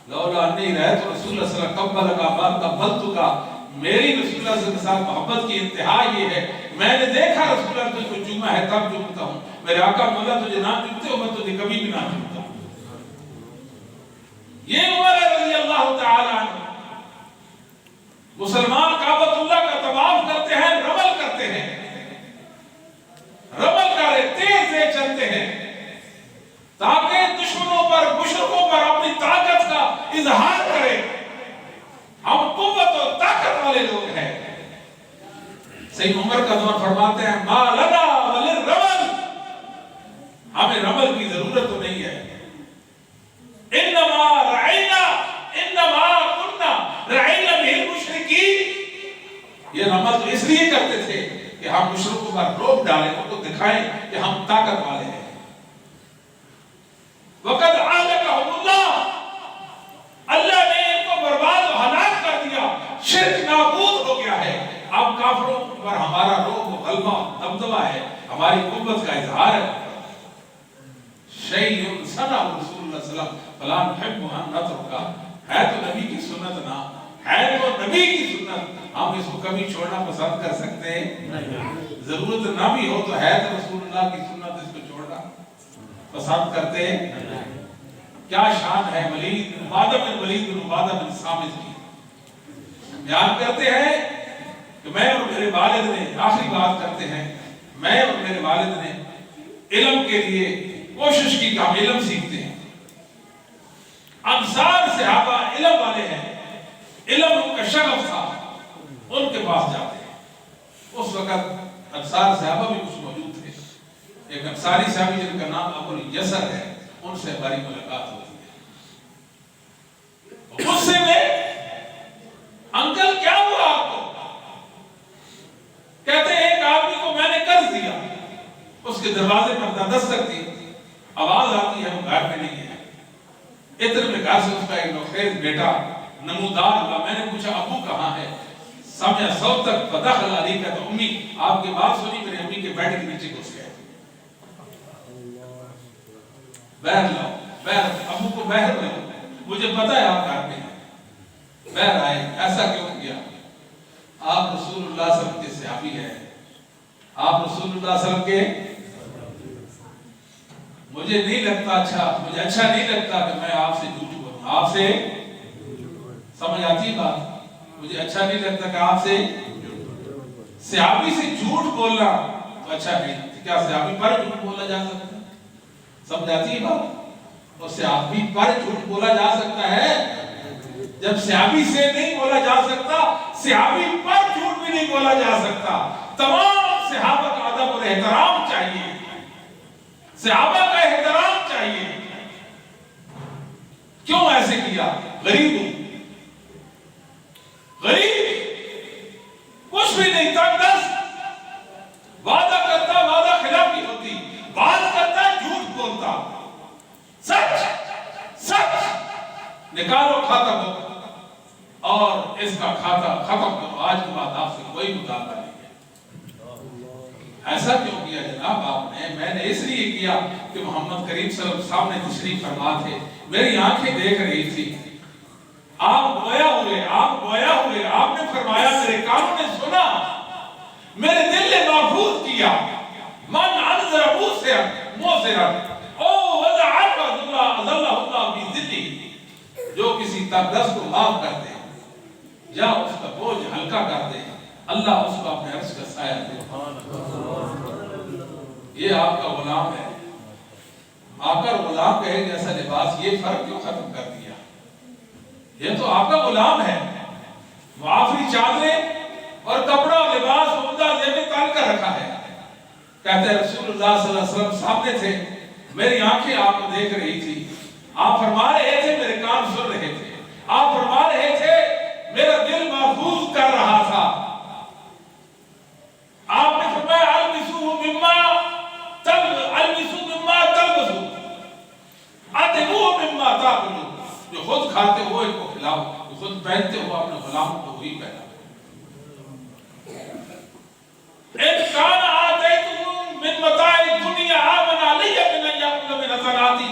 لولا انی رأیت رسول اللہ صلی اللہ علیہ وسلم قبلک ما قبلتک، میری رسول اللہ صلی اللہ علیہ وسلم کے ساتھ محبت کی انتہا یہ ہے، میں نے دیکھا رسول اللہ تجھ کو چوما ہے تب چومتا ہوں، میرے آقا مولا تجھے نہ چومتے ہو میں تجھے کبھی بھی نہ چومتا ہوں۔ یہ عمر رضی اللہ تعالی عنہ، مسلمان کعبۃ اللہ کا طواف کرتے ہیں، رمل کرتے ہیں، رمل کرے تیز سے چلتے ہیں تاکہ دشمنوں پر مشرکوں پر اپنی طاقت کا اظہار کرے، ہم قوت اور طاقت والے لوگ ہیں۔ سید عمر کا دور فرماتے ہیں ما لنا وللرمل، ہمیں رمل کی ضرورت تو نہیں ہے، انما رعینا انما کننا رعینا بالمشرکین، یہ رمل تو اس لیے کرتے تھے کہ ہم مشرکوں پر روک ڈالیں، ان کو دکھائیں کہ ہم طاقت والے ہیں۔ وقد اهلكهم اللہ، اللہ نے ان کو برباد و ہلاک کر دیا، شرک نابود ہو گیا ہے، اب کافروں پر ہمارا روب و غلبہ دبدبہ ہے، ہماری قوت کا اظہار ہے۔ شیء صنع رسول اللہ صلی اللہ علیہ وسلم فلا نحب ان نترک، ہے تو نبی کی سنت نہ، ہے تو نبی کی سنت، ہم اس کو کبھی چھوڑنا پسند کر سکتے ہیں؟ ضرورت نہ بھی ہو تو ہے تو رسول اللہ کی سنت، اس کو چھوڑنا پسند کرتے ہیں؟ کیا شان ہے ولید عبادہ بن ولید بن عبادہ بن صامت کی، بیان کرتے ہیں کہ میں اور میرے والد نے، آخری بات کرتے ہیں، میں اور میرے والد نے علم کے لیے کوشش کی کہ ہم علم سیکھتے ہیں۔ انصار صحابہ علم والے ہیں، علم ان کا شغف تھا، ان کے پاس جاتے ہیں۔ اس وقت انصار صحابہ بھی کچھ موجود تھے، ایک انصاری صحابی جن کا نام ابو الیسر ہے، ان سے ہماری ملاقات ہوتی ہے۔ غصے میں انکل کیا ہوا آپ کو؟ کہتے ہیں ایک آدمی کو میں نے قرض دیا، اس کے دروازے پر دستک دی، آواز آتی ہے وہ گھر میں نہیں ہے، اتنے میں گھر سے اس کا ایک نوخیز بیٹا نمودار ہوا، میں نے پوچھا ابو کہاں ہے؟ سمجھا صوتک فدخل علیکہ، تو امی آپ کی بات سنی، میرے امی کے بیٹے کے نیچے گھس گئے، بہر لاؤ، بہر، ابو کو بہر میں مجھے پتا ہے آپ گھر میں ہیں، بہر آئے، ایسا کیوں کیا؟ آپ رسول اللہ صلی اللہ علیہ وسلم کے صحابی ہیں، آپ رسول اللہ صلی اللہ علیہ وسلم کے، مجھے نہیں لگتا اچھا، مجھے اچھا نہیں لگتا کہ میں آپ سے جھوٹ بولوں، آپ سے، سمجھ آتی بات، مجھے اچھا نہیں لگتا کہ آپ سے، صحابی سے جھوٹ بولنا تو اچھا نہیں، کیا صحابی پر جھوٹ بولا جا سکتا ہے؟ سمجھ آتی ہے بات؟ اور صحابی پر جھوٹ بولا جا سکتا ہے؟ جب صحابی سے نہیں بولا جا سکتا، صحابی پر جھوٹ بھی نہیں بولا جا سکتا۔ تمام صحابہ کا ادب اور احترام چاہیے، صحابہ کا احترام چاہیے۔ کیوں ایسے کیا؟ غریب ہوں، غریب، کچھ بھی نہیں تھا، دست، وعدہ کرتا وعدہ خلافی ہوتی، بات کرتا جھوٹ بولتا، سچ سچ نکالو کھاتا ہو اور اس کا کھاتا ختم کرو، آج کے بعد آپ سے کوئی مطالبہ نہیں ہے۔ ایسا کیوں کیا جناب آپ نے؟ میں نے اس لیے کیا کہ محمد کریم صلی اللہ علیہ وسلم سامنے تشریف فرما تھے، میری آنکھیں دیکھ رہی تھی، آپ گویا ہوئے، آپ نے فرمایا، میرے کانوں نے سنا، میرے دل نے محفوظ کیا، من انظر موسرا او وضع عنہ ذلہ اللہ فی ذلہ، جو کسی تردست کو معاف کر دے یا اس کا بوجھ ہلکا کر دے، اللہ اس کو اپنے عرش کا سایہ دے. یہ آپ کا غلام ہے. آ کر غلام کہے کہ ایسا لباس یہ فرق کیوں ختم کر دیا؟ یہ تو آپ کا غلام ہے. معافری چادریں اور کپڑا اور لباس عمدہ زیب تان کر رکھا ہے. کہتے ہیں رسول اللہ صلی اللہ علیہ وسلم سامنے تھے، میری آنکھیں آپ کو دیکھ رہی تھی، آپ فرما رہے تھے، میرے کان سن رہے تھے، آپ فرما رہے تھے، میرا دل محفوظ کر رہا تھا. آپ نے فرمایا البسو مما تلبسو اطعموا مما تاکلون. جو خود کھاتے ہو ان کو کھلاؤ، جو خود پہنتے ہو اپنے غلام کو وہی پہناؤ. ان کان آتیتم من متاع الدنیا آمن علی من ان یأکل من ثمراتی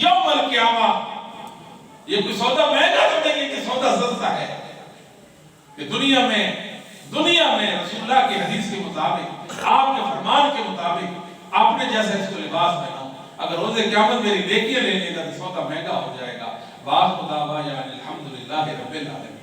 یوم القیامہ. یہ کوئی سودا مہنگا تو نہیں کہ سودا سستا ہے. کہ دنیا میں رسول اللہ کی حدیث کے مطابق، آپ کے فرمان کے مطابق آپ نے جیسے اس کو لباس پہنا، اگر روز قیامت میری نیکیاں لینے کا تو سودا مہنگا ہو جائے گا. باق خدا یعنی الحمدللہ رب العالمین.